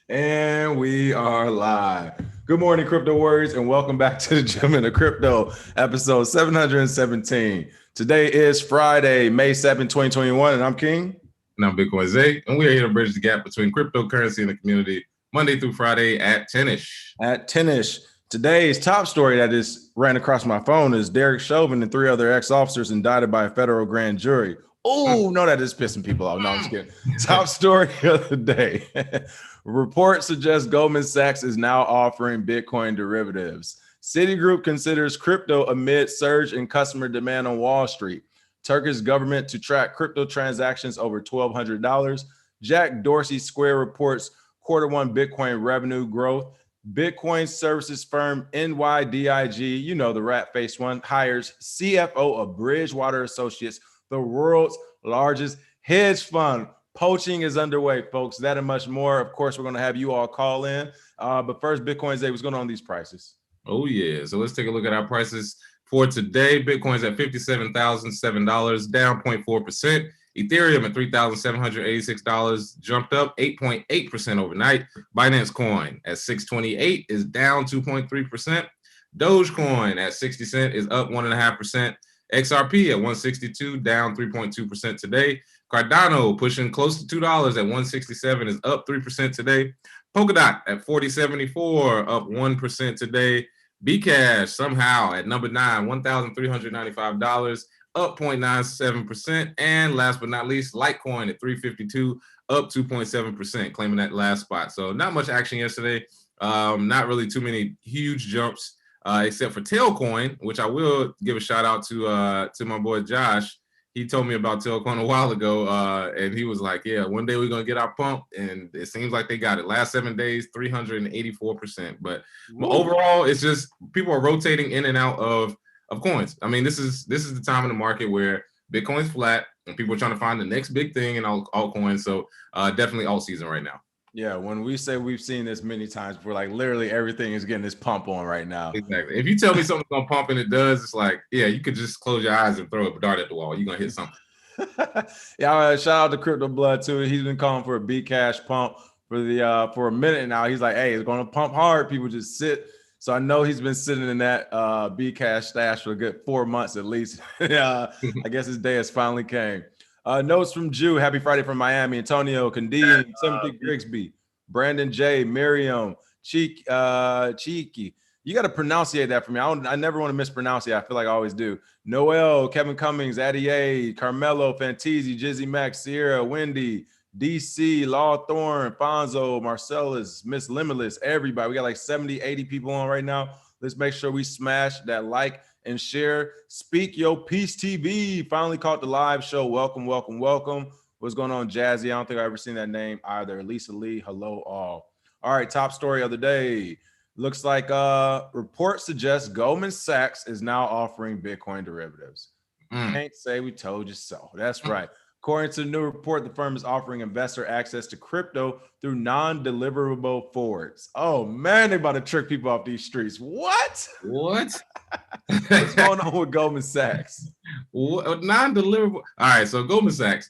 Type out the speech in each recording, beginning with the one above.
And we are live. Good morning, crypto warriors, and welcome back to the Gentlemen of Crypto, episode 717. Today is Friday, May 7, 2021, and I'm King. And I'm Bitcoin Zay, and we are here to bridge the gap between cryptocurrency and the community Monday through Friday at 10-ish. At 10-ish. Today's top story that is ran across my phone is Derek Chauvin and 3 other ex-officers indicted by a federal grand jury. Oh, no, that is pissing people off. No, I'm just kidding. Top story of the day. Report suggests Goldman Sachs is now offering Bitcoin derivatives. Citigroup considers crypto amid surge in customer demand on Wall Street. Turkish government to track crypto transactions over $1,200. Jack Dorsey Square reports Q1 Bitcoin revenue growth. Bitcoin services firm NYDIG, you know, the rat face one, hires CFO of Bridgewater Associates, the world's largest hedge fund. Poaching is underway, folks. That and much more. Of course, we're going to have you all call in. But first, Bitcoin Day, what's going on these prices? Oh, yeah. So let's take a look at our prices for today. Bitcoin's at $57,007, down 0.4%. Ethereum at $3,786, jumped up 8.8% overnight. Binance Coin at 628 is down 2.3%. Dogecoin at 60 cents is up 1.5%. XRP at 162, down 3.2% today. Cardano pushing close to $2 at 167 is up 3% today. Polkadot at 40.74, up 1% today. Bcash somehow at number 9, $1,395, up 0.97%. And last but not least, Litecoin at 352, up 2.7%, claiming that last spot. So not much action yesterday. Not really too many huge jumps, except for Tailcoin, which I will give a shout out to my boy Josh. He told me about Tailcoin a while ago, and he was like, yeah, one day we're going to get our pump, and it seems like they got it. Last 7 days, 384%. But overall, it's just people are rotating in and out of coins. I mean, this is the time in the market where Bitcoin's flat, and people are trying to find the next big thing in altcoins. So definitely alt season right now. Yeah, when we say we've seen this many times before, like literally everything is getting this pump on right now. Exactly. If you tell me something's going to pump and it does, it's like, yeah, you could just close your eyes and throw a dart at the wall. You're going to hit something. Yeah, shout out to Crypto Blood too. He's been calling for a Bcash pump for a minute now. He's like, hey, it's going to pump hard. People just sit. So I know he's been sitting in that Bcash stash for a good 4 months at least. I guess his day has finally came. Notes from Jew. Happy Friday from Miami. Antonio, Candian, Timothy Grigsby, Brandon J, Miriam, Cheeky. You got to pronunciate that for me. I never want to mispronounce it. I feel like I always do. Noel, Kevin Cummings, Addie A, Carmelo, Fantisi, Jizzy Max, Sierra, Wendy, DC, Law Thorne, Fonzo, Marcellus, Miss Limitless, everybody. We got like 70, 80 people on right now. Let's make sure we smash that like and share. Speak Your Peace TV. Finally caught the live show. Welcome, welcome, welcome. What's going on, Jazzy? I don't think I've ever seen that name either. Lisa Lee, hello all. All right, top story of the day. Looks like report suggests Goldman Sachs is now offering Bitcoin derivatives. Can't say we told you so. That's right. According to the new report, the firm is offering investor access to crypto through non-deliverable forwards. Oh man, they about to trick people off these streets. What? What's going on with Goldman Sachs? Non-deliverable. All right, so Goldman Sachs,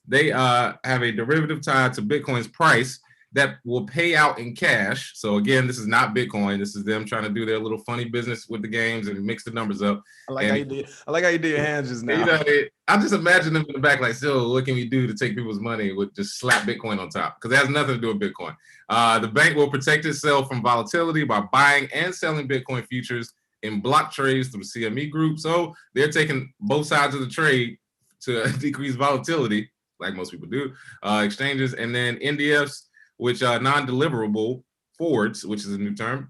they have a derivative tied to Bitcoin's price that will pay out in cash. So again, this is not Bitcoin. This is them trying to do their little funny business with the games and mix the numbers up. I like how you did your hands just now. You know, I just imagine them in the back like, so what can we do to take people's money with just slap Bitcoin on top? Because it has nothing to do with Bitcoin. The bank will protect itself from volatility by buying and selling Bitcoin futures in block trades through CME Group. So they're taking both sides of the trade to decrease volatility, like most people do, exchanges, and then NDFs, which are non-deliverable forwards, which is a new term,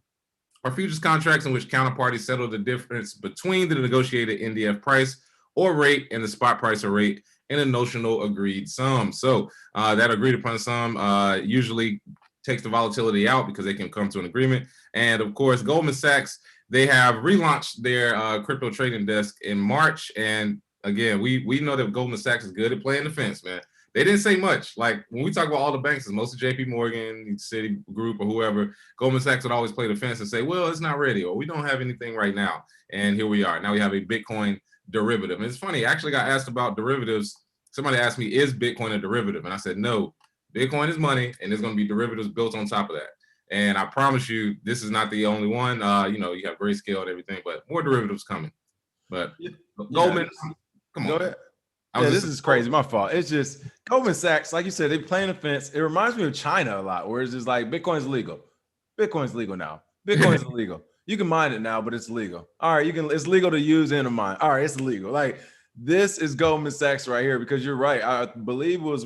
are futures contracts in which counterparties settle the difference between the negotiated NDF price or rate and the spot price or rate in a notional agreed sum. So that agreed upon sum usually takes the volatility out because they can come to an agreement. And of course, Goldman Sachs, they have relaunched their crypto trading desk in March. And again, we know that Goldman Sachs is good at playing defense, man. They didn't say much. Like when we talk about all the banks, it's mostly JP Morgan, Citigroup, or whoever. Goldman Sachs would always play defense and say, well, it's not ready, or we don't have anything right now. And here we are. Now we have a Bitcoin derivative. And it's funny, I actually got asked about derivatives. Somebody asked me, is Bitcoin a derivative? And I said, no, Bitcoin is money, and there's going to be derivatives built on top of that. And I promise you, this is not the only one. You know, you have Grayscale and everything, but more derivatives coming. But Goldman, come go on. ahead. Yeah, this is crazy. My fault. It's just Goldman Sachs, like you said, they playing the fence. It reminds me of China a lot, where it's just like Bitcoin's legal. Bitcoin's legal now. Bitcoin's illegal. You can mine it now, but it's legal. All right, it's legal to use and to mine. All right, it's illegal. Like this is Goldman Sachs right here, because you're right. I believe it was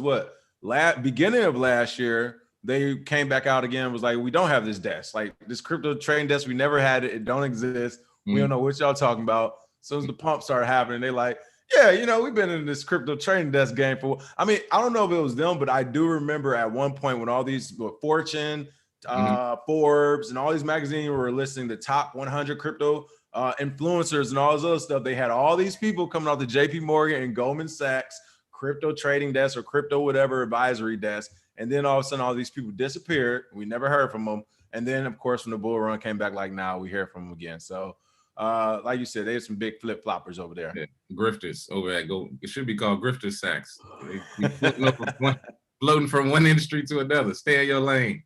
beginning of last year, they came back out again, was like, we don't have this desk. Like this crypto trading desk, we never had it. It don't exist. We don't know what y'all talking about. As soon as the pump started happening, they like, yeah, you know, we've been in this crypto trading desk game for, I mean, I don't know if it was them, but I do remember at one point when all these Fortune, Forbes, and all these magazines were listing the top 100 crypto influencers and all this other stuff. They had all these people coming off the JP Morgan and Goldman Sachs crypto trading desk or crypto whatever advisory desk. And then all of a sudden, all these people disappeared. We never heard from them. And then, of course, when the bull run came back, like now we hear from them again. So, like you said, there's some big flip floppers over there. Yeah, grifters over at Go. It should be called Grifter Sachs. Floating from one industry to another. Stay in your lane.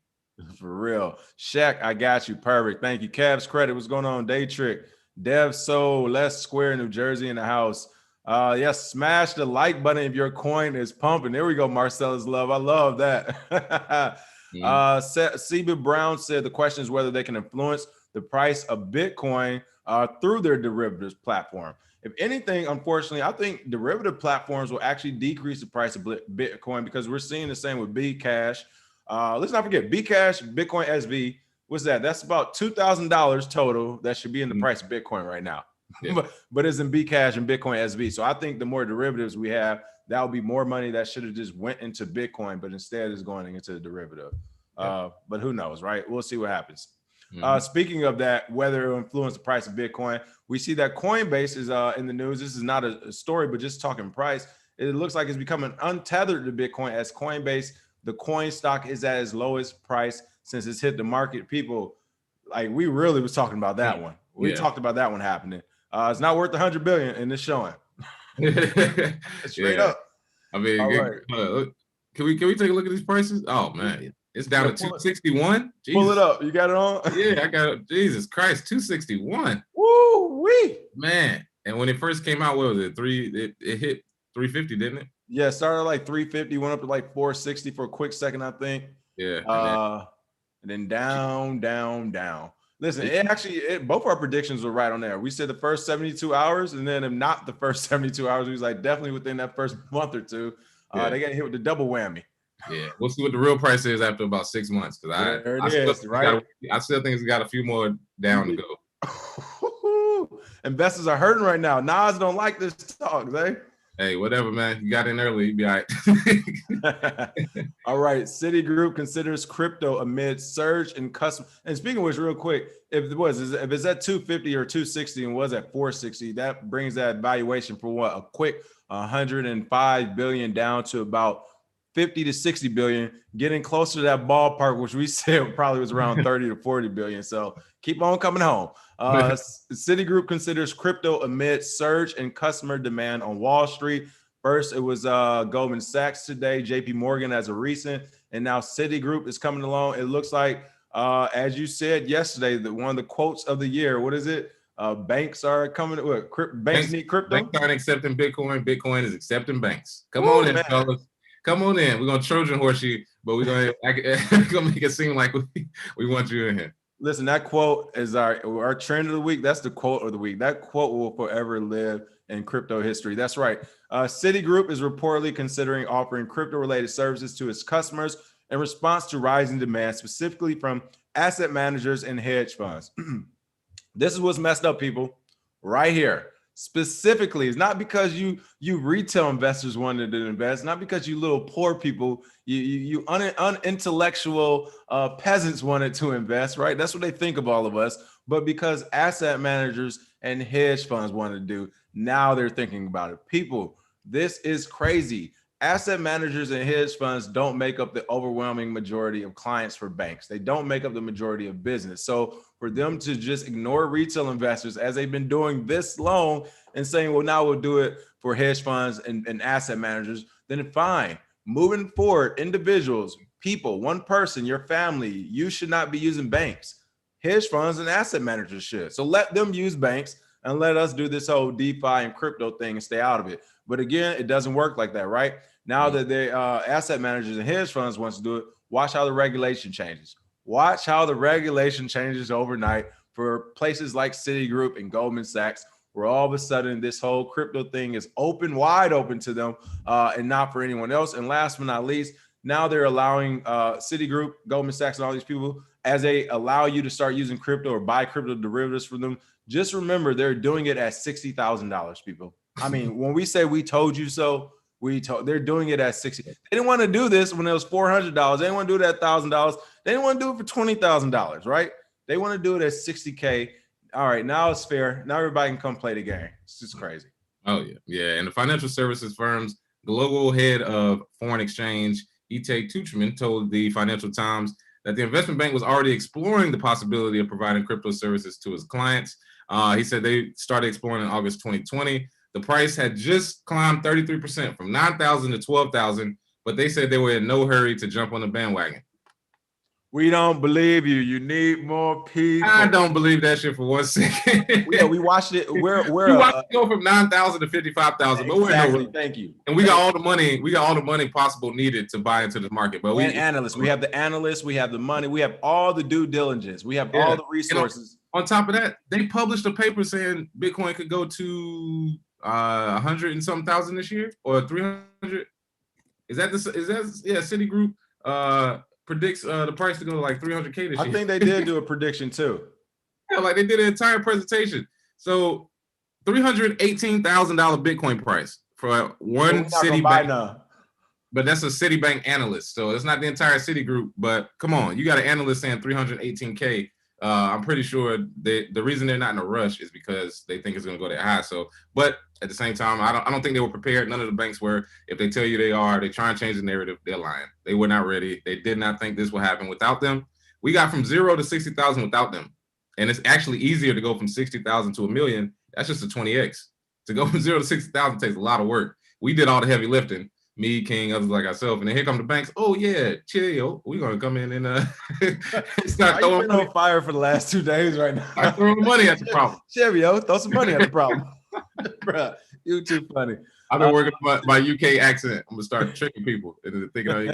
For real. Shaq, I got you. Perfect. Thank you. Cavs credit. What's going on? Day Trick. Dev Soul, Les Square, New Jersey in the house. Yes, smash the like button if your coin is pumping. There we go, Marcellus Love. I love that. CB Brown said the question is whether they can influence the price of Bitcoin through their derivatives platform. If anything, unfortunately, I think derivative platforms will actually decrease the price of Bitcoin, because we're seeing the same with Bcash. Let's not forget Bcash, Bitcoin SV. What's that? That's about $2,000 total that should be in the price of Bitcoin right now. Yeah. but it's in Bcash and Bitcoin SV. So I think the more derivatives we have, that will be more money that should have just went into Bitcoin, but instead is going into the derivative. But who knows, right? We'll see what happens. Speaking of that, whether it will influence the price of Bitcoin, we see that Coinbase is in the news. This is not a story, but just talking price. It looks like it's becoming untethered to Bitcoin, as Coinbase, the coin stock, is at its lowest price since it's hit the market. People, like, we really was talking about that one. We talked about that one happening. It's not worth 100 billion, and it's showing. Straight up. I mean, can we take a look at these prices? Oh man, it's down to 261. Pull it up. You got it on? Yeah, I got it. Jesus Christ, 261. Woo wee, man. And when it first came out, what was it? It hit 350, didn't it? Yeah, it started like 350, went up to like 460 for a quick second, I think. Yeah. And then down. Listen, both our predictions were right on there. We said the first 72 hours, and then if not the first 72 hours, we was like definitely within that first month or two. They got hit with the double whammy. Yeah, we'll see what the real price is after about 6 months. Because I still think it's got a few more down to go. Investors are hurting right now. Nas don't like this talk, eh? Hey, whatever, man. You got in early, you be all right. All right. Citigroup considers crypto amid surge in customer. And speaking of which, real quick, if it's at 250 or 260 and was at 460, that brings that valuation for what? A quick 105 billion down to about 50 to 60 billion, getting closer to that ballpark, which we said probably was around 30 to 40 billion. So keep on coming home. Citigroup considers crypto amid surge in customer demand on Wall Street. First, it was Goldman Sachs today, JP Morgan as a recent, and now Citigroup is coming along. It looks like, as you said yesterday, that one of the quotes of the year, what is it? Banks are coming. Banks need crypto. Banks aren't accepting Bitcoin. Bitcoin is accepting banks. Come on in, fellas. Come on in. We're gonna Trojan horse you, but we're gonna make it seem like we want you in here. Listen, that quote is our trend of the week. That's the quote of the week. That quote will forever live in crypto history. That's right. Citigroup is reportedly considering offering crypto-related services to its customers in response to rising demand, specifically from asset managers and hedge funds. This is what's messed up, people. Right here. Specifically, it's not because you retail investors wanted to invest, not because you little poor people, you unintellectual peasants wanted to invest, right? That's what they think of all of us. But because asset managers and hedge funds wanted to do, now they're thinking about it. People, this is crazy. Asset managers and hedge funds don't make up the overwhelming majority of clients for banks. They don't make up the majority of business. So for them to just ignore retail investors, as they've been doing this long, and saying, well, now we'll do it for hedge funds and asset managers, then fine. moving forward, individuals, people, one person, your family, you should not be using banks. Hedge funds and asset managers should. So let them use banks and let us do this whole DeFi and crypto thing and stay out of it. But again, it doesn't work like that, right? Now that the asset managers and hedge funds wants to do it, watch how the regulation changes. Watch how the regulation changes overnight for places like Citigroup and Goldman Sachs, where all of a sudden this whole crypto thing is open, wide open to them and not for anyone else. And last but not least, now they're allowing Citigroup, Goldman Sachs, and all these people, as they allow you to start using crypto or buy crypto derivatives from them, just remember they're doing it at $60,000, people. I mean, when we say we told you so, they're doing it at 60. They didn't want to do this when it was $400. They didn't want to do it at $1,000. They didn't want to do it for $20,000, right? They want to do it at 60K. All right, now it's fair. Now everybody can come play the game. It's just crazy. Oh yeah, yeah. And the financial services firm's global head of foreign exchange, Ite Tuchman, told the Financial Times that the investment bank was already exploring the possibility of providing crypto services to its clients. He said they started exploring in August 2020. The price had just climbed 33% from 9,000 to 12,000, but they said they were in no hurry to jump on the bandwagon. We don't believe you. You need more people. I don't believe that shit for 1 second. Yeah, we watched it. We watched it go from 9,000 to 55,000. But exactly. Thank you. And we got all the money. We got all the money possible needed to buy into this market. But we analysts. We have the analysts. We have the money. We have all the due diligence. We have all the resources. On top of that, they published a paper saying Bitcoin could go to 100 and something thousand this year, or 300. Citigroup predicts the price to go to like 300K this year. I think they did do a prediction too. Yeah, like they did an entire presentation. So $318,000 Bitcoin price for one Citibank. But that's a Citibank analyst, so it's not the entire Citigroup. But come on, you got an analyst saying 318K. I'm pretty sure the reason they're not in a rush is because they think it's going to go that high. So, but at the same time, I don't think they were prepared. None of the banks were. If they tell you they try and change the narrative, they're lying. They were not ready. They did not think this would happen without them. We got from 0 to 60,000 without them, and it's actually easier to go from 60,000 to 1 million. That's just a 20x. To go from 0 to 60,000 takes a lot of work. We did all the heavy lifting. Me, King, others like ourselves, and then here come the banks. Oh yeah, chill, we're gonna come in and start throwing on fire for the last 2 days right now. I throwing money at the problem. Chevy, throw some money at the problem. Bruh, you too funny. I've been working on my UK accent. I'm gonna start tricking people into thinking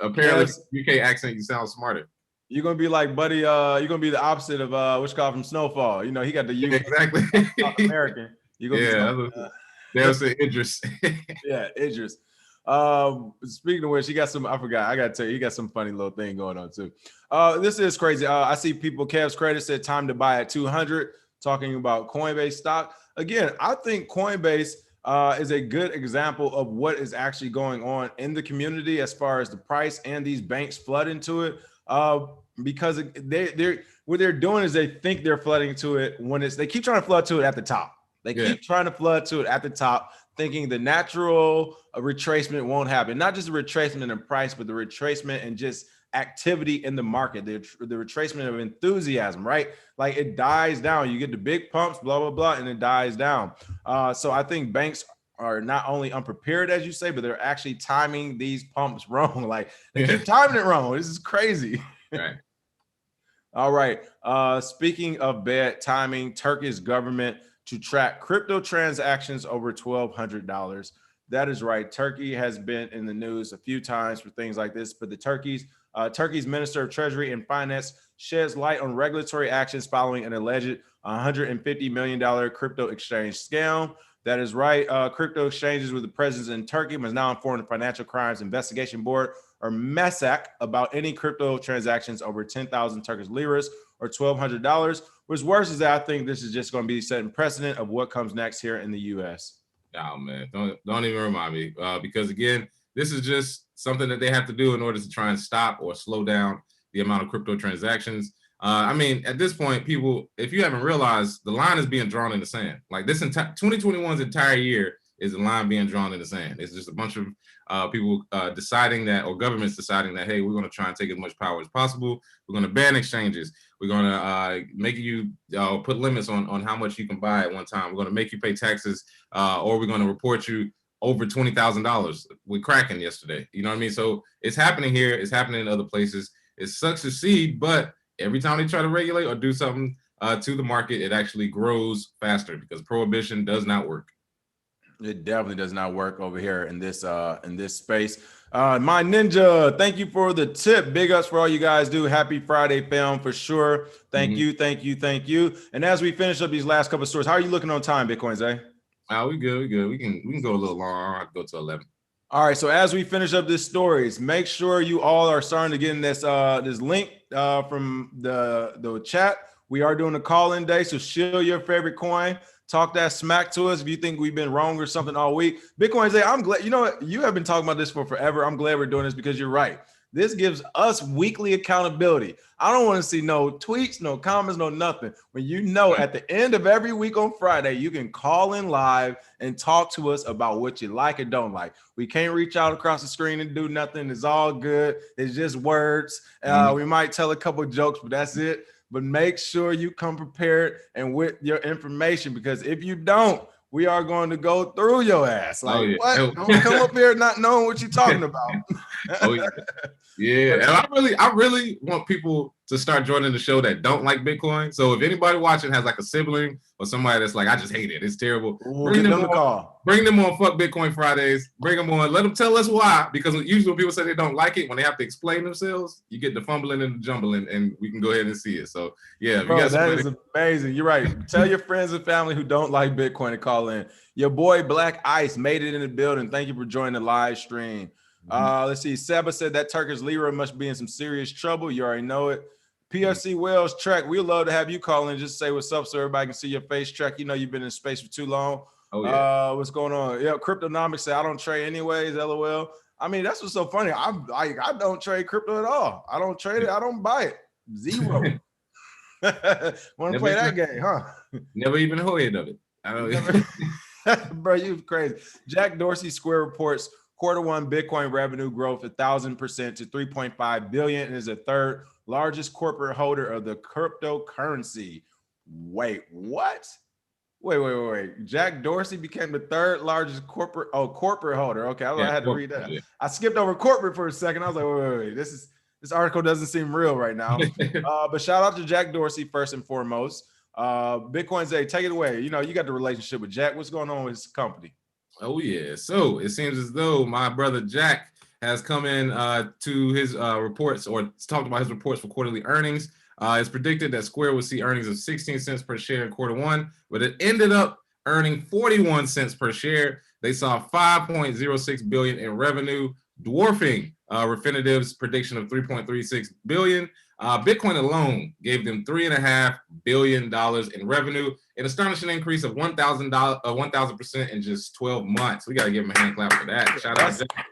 apparently UK accent you sound smarter. You're gonna be like Buddy. You're gonna be the opposite of what's called from Snowfall. You know, he got the UK exactly South American. You're gonna there's Idris. Yeah, Idris. Speaking of which, he got some, I forgot, I gotta tell you, he got some funny little thing going on too. This is crazy. I see people, Kev's Credit said time to buy at 200, talking about Coinbase stock. Again, I think Coinbase is a good example of what is actually going on in the community as far as the price and these banks flood into it. Because what they're doing is they think they're flooding to it when they keep trying to flood to it at the top. They keep trying to flood to it at the top, thinking the natural retracement won't happen. Not just the retracement in price, but the retracement and just activity in the market, the retracement of enthusiasm, right? Like it dies down. You get the big pumps, blah, blah, blah, and it dies down. So I think banks are not only unprepared, as you say, but they're actually timing these pumps wrong. Like they keep timing it wrong. This is crazy. Right. All right. Speaking of bad timing, Turkish government to track crypto transactions over $1,200. That is right. Turkey has been in the news a few times for things like this, but Turkey's Minister of Treasury and Finance sheds light on regulatory actions following an alleged $150 million crypto exchange scam. That is right. Crypto exchanges with the presence in Turkey must now inform the Financial Crimes Investigation Board, or MESAC, about any crypto transactions over 10,000 Turkish liras or $1,200. What's worse is that I think this is just going to be setting precedent of what comes next here in the U.S. Oh man, don't even remind me, because again, this is just something that they have to do in order to try and stop or slow down the amount of crypto transactions. I mean, at this point, people, if you haven't realized, the line is being drawn in the sand. Like this entire 2021's entire year is the line being drawn in the sand. It's just a bunch of people deciding that, or governments deciding that, hey, we're going to try and take as much power as possible. We're going to ban exchanges. We're going to make you put limits on how much you can buy at one time. We're going to make you pay taxes, or we're going to report you over $20,000 with Kraken yesterday. You know what I mean? So it's happening here. It's happening in other places. It sucks to see, but every time they try to regulate or do something to the market, it actually grows faster because prohibition does not work. It definitely does not work over here in this space. My ninja, thank you for the tip. Big ups for all you guys do. Happy Friday, fam, for sure. Thank you. And as we finish up these last couple of stories, how are you looking on time, Bitcoin Zay? We good. We can go a little long. I have to go to 11. All right. So as we finish up these stories, make sure you all are starting to get in this link from the chat. We are doing a call-in day, so shill your favorite coin. Talk that smack to us if you think we've been wrong or something all week. Bitcoin Zay, I'm glad. You know what? You have been talking about this for forever. I'm glad we're doing this because you're right. This gives us weekly accountability. I don't want to see no tweets, no comments, no nothing. When you know at the end of every week on Friday, you can call in live and talk to us about what you like and don't like. We can't reach out across the screen and do nothing. It's all good. It's just words. We might tell a couple of jokes, but that's it. But make sure you come prepared and with your information, because if you don't, we are going to go through your ass. Like, what? Don't come up here not knowing what you're talking about. Yeah. And I really want people to start joining the show that don't like Bitcoin. So if anybody watching has like a sibling or somebody that's like, I just hate it, it's terrible. Bring them on Fuck Bitcoin Fridays. Bring them on. Let them tell us why. Because usually when people say they don't like it, when they have to explain themselves, you get the fumbling and the jumbling, and we can go ahead and see it. So yeah, bro, that is amazing. You're right. Tell your friends and family who don't like Bitcoin to call in. Your boy Black Ice made it in the building. Thank you for joining the live stream. Let's see. Seba said that Turkish lira must be in some serious trouble. You already know it. PFC Wells Trek, we'd love to have you call in. Just say what's up so everybody can see your face. Trek, you know you've been in space for too long. Oh yeah. What's going on? Yeah, Cryptonomics said I don't trade anyways. LOL. I mean, that's what's so funny. I don't trade crypto at all. I don't trade it. I don't buy it. Zero. Want to play that game, huh? Never even heard of it. I don't. Bro, you crazy. Jack Dorsey Square reports Q1 Bitcoin revenue growth 1,000% to 3.5 billion and is the third largest corporate holder of the cryptocurrency. Wait, what? Wait. Jack Dorsey became the third largest corporate holder. Okay, I had to read that. Yeah. I skipped over corporate for a second. I was like, wait. This article doesn't seem real right now. But shout out to Jack Dorsey first and foremost. Bitcoin Zay, take it away. You know, you got the relationship with Jack. What's going on with his company? Oh yeah. So it seems as though my brother Jack has come in to his reports, or talked about his reports for quarterly earnings. It's predicted that Square will see earnings of 16 cents per share in Q1, but it ended up earning 41 cents per share. They saw 5.06 billion in revenue, dwarfing Refinitive's prediction of 3.36 billion. Bitcoin alone gave them $3.5 billion in revenue, an astonishing increase of 1,000% in just 12 months. We got to give them a hand clap for that. Shout out to Jack.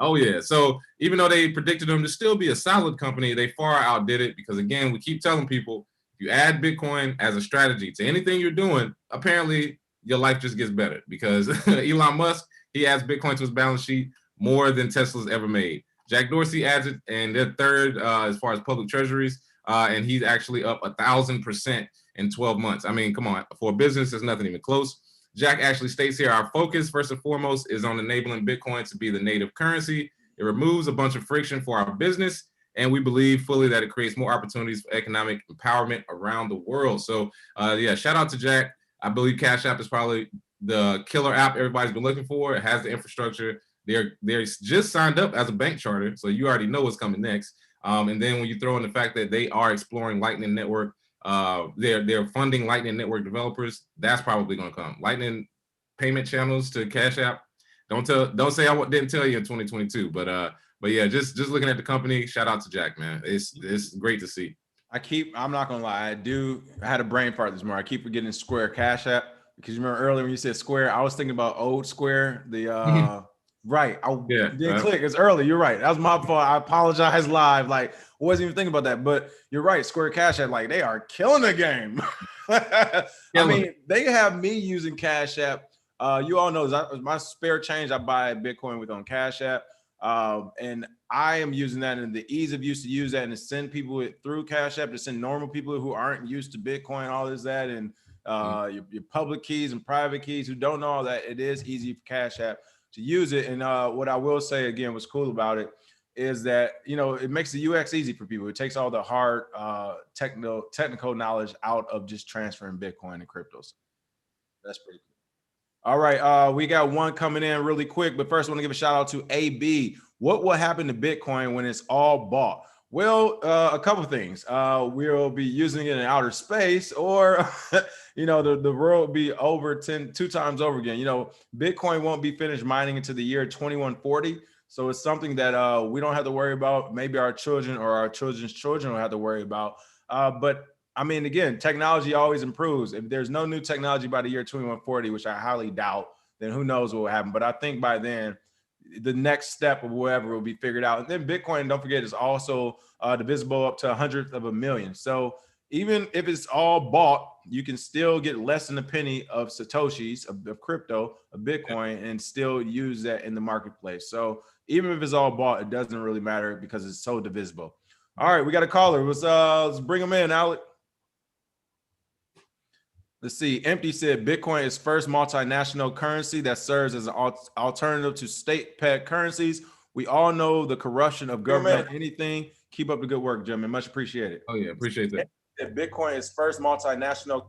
Oh yeah. So even though they predicted them to still be a solid company, they far outdid it because, again, we keep telling people, if you add Bitcoin as a strategy to anything you're doing, apparently your life just gets better, because Elon Musk, he adds Bitcoin to his balance sheet more than Tesla's ever made. Jack Dorsey adds it, and they're third as far as public treasuries, and he's actually up 1,000% in 12 months. I mean, come on, for a business, there's nothing even close. Jack actually states here, our focus, first and foremost, is on enabling Bitcoin to be the native currency. It removes a bunch of friction for our business, and we believe fully that it creates more opportunities for economic empowerment around the world. So, yeah, shout out to Jack. I believe Cash App is probably the killer app everybody's been looking for. It has the infrastructure. They're just signed up as a bank charter, so you already know what's coming next. And then when you throw in the fact that they are exploring Lightning Network, they're funding Lightning Network developers, that's probably going to come. Lightning payment channels to Cash App. Don't say I didn't tell you in 2022, but yeah, just looking at the company, shout out to Jack, man. It's great to see. I'm not gonna lie, I had a brain fart this morning. I keep forgetting Square Cash App, because you remember earlier when you said Square, I was thinking about old Square, the right. I didn't click. It's early. You're right. That was my fault. I apologize live. Like, I wasn't even thinking about that. But you're right. Square Cash App, like, they are killing the game. I mean, they have me using Cash App. You all know my spare change I buy Bitcoin with on Cash App. And I am using that, and the ease of use to use that and to send people through Cash App, to send normal people who aren't used to Bitcoin, all this, that, and your public keys and private keys who don't know all that. It is easy for Cash App. to use it. And what I will say again, what's cool about it is that, you know, it makes the UX easy for people. It takes all the hard technical knowledge out of just transferring Bitcoin and cryptos. That's pretty cool. All right, we got one coming in really quick, but first I want to give a shout out to AB. What will happen to Bitcoin when it's all bought? Well, a couple of things. We'll be using it in outer space, or you know, the world will be over 2 times over again. You know, Bitcoin won't be finished mining into the year 2140. So it's something that we don't have to worry about. Maybe our children or our children's children will have to worry about. But I mean, again, technology always improves. If there's no new technology by the year 2140, which I highly doubt, then who knows what will happen. But I think by then, the next step of whatever will be figured out. And then Bitcoin, don't forget, is also divisible up to 100th of a million. So even if it's all bought, you can still get less than a penny of Satoshis, of crypto, of Bitcoin, and still use that in the marketplace. So even if it's all bought, it doesn't really matter because it's so divisible. All right, we got a caller. Let's bring him in, Alec. Let's see. Empty said Bitcoin is first multinational currency that serves as an alternative to state-pegged currencies. We all know the corruption of government. Anything. Keep up the good work, gentlemen. Much appreciated. Oh yeah, appreciate that. Bitcoin is first multinational.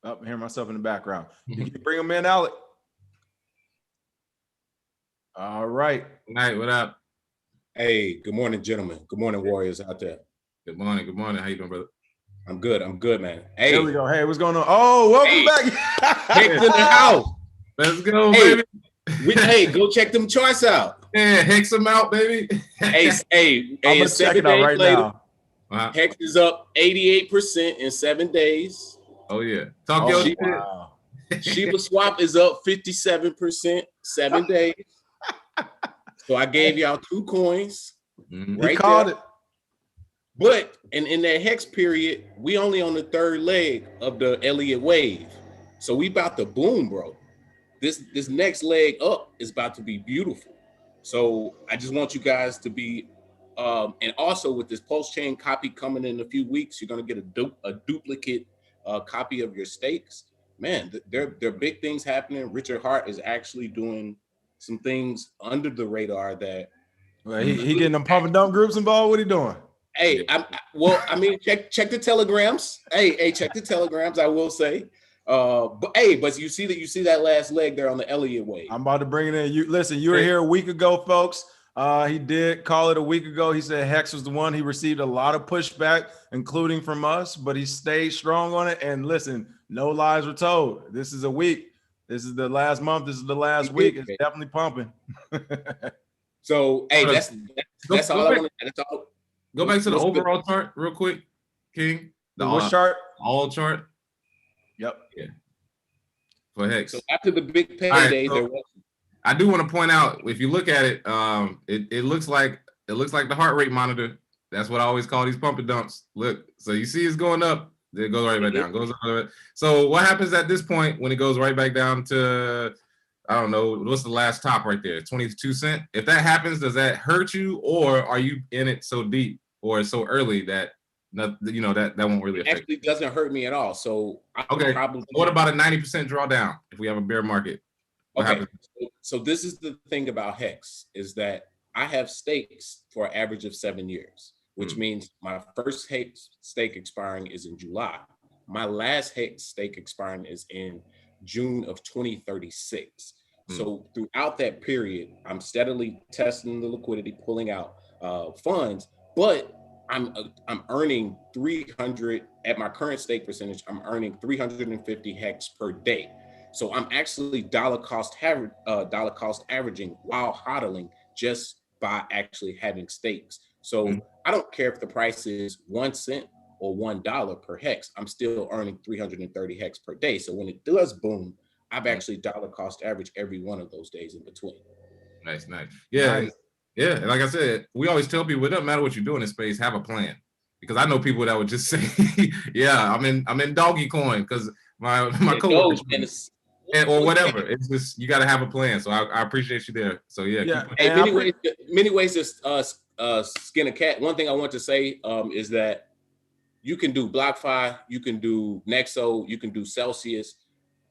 Oh, I hear myself in the background. Can you bring him in, Alec? All right. Good night. What up? Hey, good morning, gentlemen. Good morning, warriors out there. Good morning. Good morning. How you doing, brother? I'm good, man. Hey, there we go. Hey, what's going on? Oh, welcome back. Hex in the house. Let's go, baby. Hey, go check them charts out. Yeah, Hex them out, baby. hey, I'm gonna check it out right now. Wow. Hex is up 88% in 7 days. Oh yeah. Talk your shit. Wow. Shiba Swap is up 57% 7 days. So I gave y'all 2 coins. Right, called it. But in that Hex period, we only on the 3rd leg of the Elliott wave. So we about to boom, bro. This next leg up is about to be beautiful. So I just want you guys to be, and also with this post chain copy coming in a few weeks, you're gonna get a duplicate copy of your stakes. Man, there are big things happening. Richard Hart is actually doing some things under the radar that. Well, he getting them pump and dump groups involved. What he doing? Hey, check the telegrams. Hey, check the telegrams. I will say, but you see that last leg there on the Elliott wave. I'm about to bring it in. You were here a week ago, folks. He did call it a week ago. He said Hex was the one. He received a lot of pushback, including from us, but he stayed strong on it. And listen, no lies were told. This is a week. This is the last month. This is the last week. It's definitely pumping. So, hey, that's all I want to. That's all. Go back to the overall chart real quick, King. The what chart? All chart. Yep. Yeah. For Hex. So after the big payday, there was. I do want to point out, if you look at it, it looks like the heart rate monitor. That's what I always call these pump and dumps. Look, so you see it's going up, then it goes right back down. Goes up. So what happens at this point when it goes right back down to, I don't know, what's the last top right there? 22 cents. If that happens, does that hurt you, or are you in it so deep or so early that that won't really affect? Actually, doesn't hurt me at all. So okay. What about a 90% drawdown if we have a bear market? Okay. So this is the thing about Hex is that I have stakes for an average of 7 years, which means my first Hex stake expiring is in July. My last Hex stake expiring is in June of 2036. So throughout that period, I'm steadily testing the liquidity, pulling out funds, but I'm earning 300 at my current stake percentage. I'm earning 350 Hex per day. So I'm actually dollar cost averaging while hodling just by actually having stakes. So I don't care if the price is 1 cent or $1 per Hex. I'm still earning 330 Hex per day. So when it does boom, I've actually dollar cost average every one of those days in between. Nice. Yeah. Nice. Yeah. And like I said, we always tell people it doesn't matter what you're doing in space, have a plan. Because I know people that would just say, yeah, I'm in doggy coin because my coach or whatever. It's just you got to have a plan. So I appreciate you there. So yeah. Hey, many ways to skin a cat. One thing I want to say is that you can do BlockFi, you can do Nexo, you can do Celsius.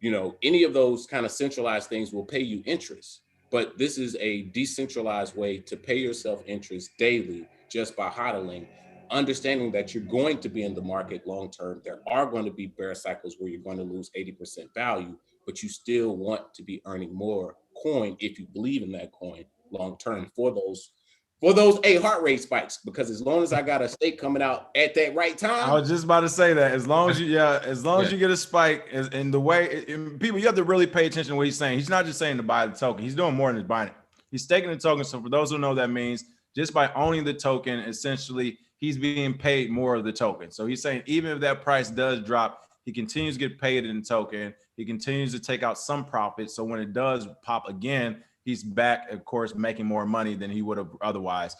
Any of those kind of centralized things will pay you interest. but this is a decentralized way to pay yourself interest daily just by hodling, understanding that you're going to be in the market long term. There are going to be bear cycles where you're going to lose 80% value, but you still want to be earning more coin if you believe in that coin long term for those heart rate spikes. Because as long as I got a stake coming out at that right time, I was just about to say that as long as you, as long as you get a spike, in the way people, you have to really pay attention to what he's saying. He's not just saying to buy the token; he's doing more than just buying it. He's staking the token. So for those who know, that means just by owning the token, essentially, he's being paid more of the token. So he's saying even if that price does drop, he continues to get paid in the token. He continues to take out some profit. So when it does pop again, he's back, of course, making more money than he would have otherwise.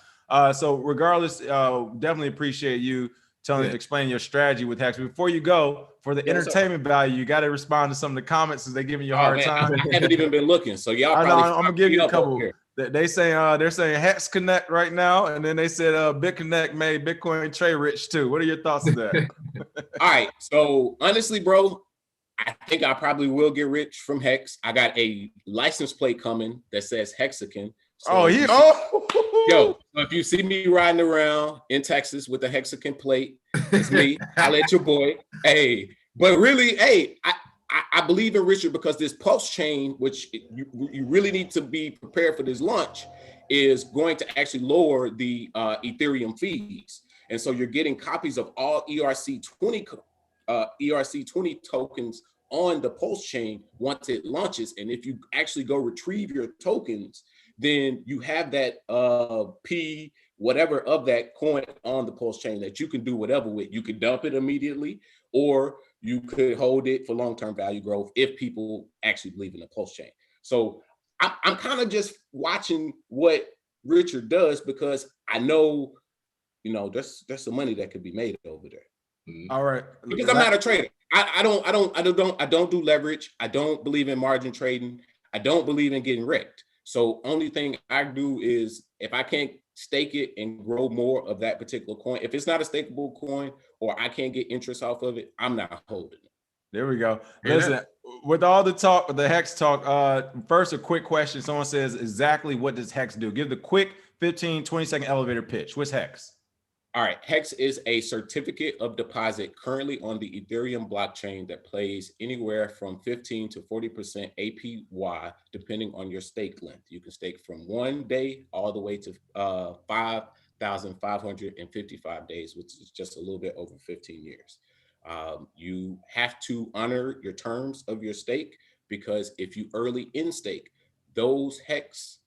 So regardless, definitely appreciate you explaining your strategy with Hex. Before you go, for the entertainment value, you got to respond to some of the comments as they're giving you a hard time. I haven't even been looking, so y'all I'm probably. gonna give you a couple. They say they're saying Hex Connect right now, and then they said BitConnect made Bitcoin trade rich too. What are your thoughts on that? All right, so honestly, bro, I think I probably will get rich from Hex. I got a license plate coming that says Hexagon. So yo, so if you see me riding around in Texas with a Hexagon plate, it's me. I'll let your boy. Hey, but really, hey, I believe in Richard because this pulse chain, which you really need to be prepared for this launch, is going to actually lower the Ethereum fees. And so you're getting copies of all ERC20 tokens on the pulse chain once it launches. And if you actually go retrieve your tokens, then you have that P whatever of that coin on the pulse chain that you can do whatever with. You could dump it immediately, or you could hold it for long-term value growth if people actually believe in the pulse chain. So I'm kind of just watching what Richard does because I know, there's some money that could be made over there. All right. Because I'm not a trader. I don't do leverage. I don't believe in margin trading. I don't believe in getting wrecked. So only thing I do is if I can't stake it and grow more of that particular coin, if it's not a stakeable coin or I can't get interest off of it, I'm not holding it. There we go. Listen, with all the talk, the Hex talk, first a quick question. Someone says, exactly what does Hex do? Give the quick 15, 20-second elevator pitch. What's Hex? All right, Hex is a certificate of deposit currently on the Ethereum blockchain that pays anywhere from 15 to 40% APY, depending on your stake length. You can stake from 1 day all the way to 5,555 days, which is just a little bit over 15 years. You have to honor your terms of your stake because if you early in stake, those Hex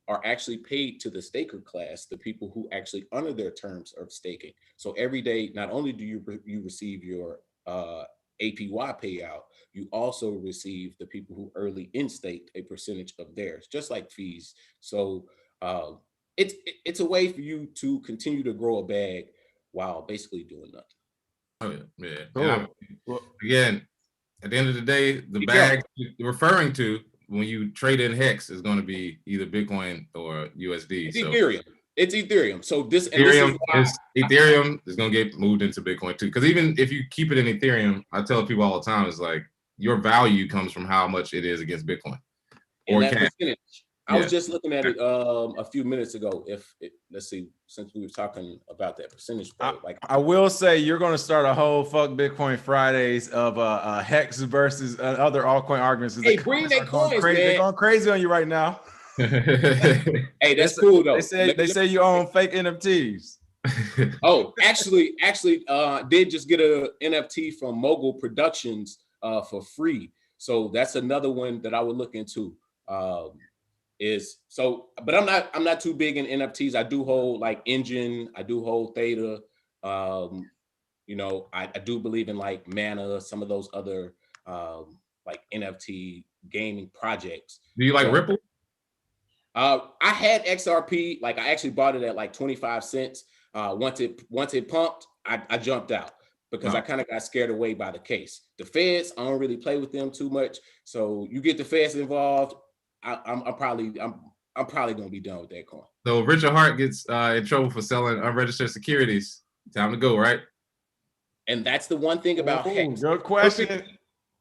are actually paid to the staker class, the people who actually honor their terms of staking. So every day, not only do you receive your APY payout, you also receive the people who early in stake a percentage of theirs, just like fees. So it's a way for you to continue to grow a bag while basically doing nothing. Oh yeah. Cool. Again, at the end of the day, the bag you're referring to when you trade in Hex is going to be either Bitcoin or USD. It's Ethereum. It's Ethereum. So Ethereum is going to get moved into Bitcoin too. Because even if you keep it in Ethereum, I tell people all the time, it's like your value comes from how much it is against Bitcoin. Or that percentage. I was just looking at it a few minutes ago. Let's see, since we were talking about that percentage, I will say you're going to start a whole fuck Bitcoin Fridays of Hex versus other altcoin arguments. Hey, bring that coins, man. They're going crazy on you right now. Hey, that's cool though. They say you own fake NFTs. Oh, actually, did just get a NFT from Mogul Productions for free. So that's another one that I would look into. But I'm not too big in NFTs. I do hold like Engine, I do hold Theta. I do believe in like Mana, some of those other like NFT gaming projects. Do you like Ripple? I had XRP, like I actually bought it at like 25 cents. Once it pumped, I jumped out because I kind of got scared away by the case. The feds, I don't really play with them too much. So you get the feds involved, I'm probably gonna be done with that coin. So Richard Hart gets in trouble for selling unregistered securities. Time to go, right? And that's the one thing about Hex. Good question.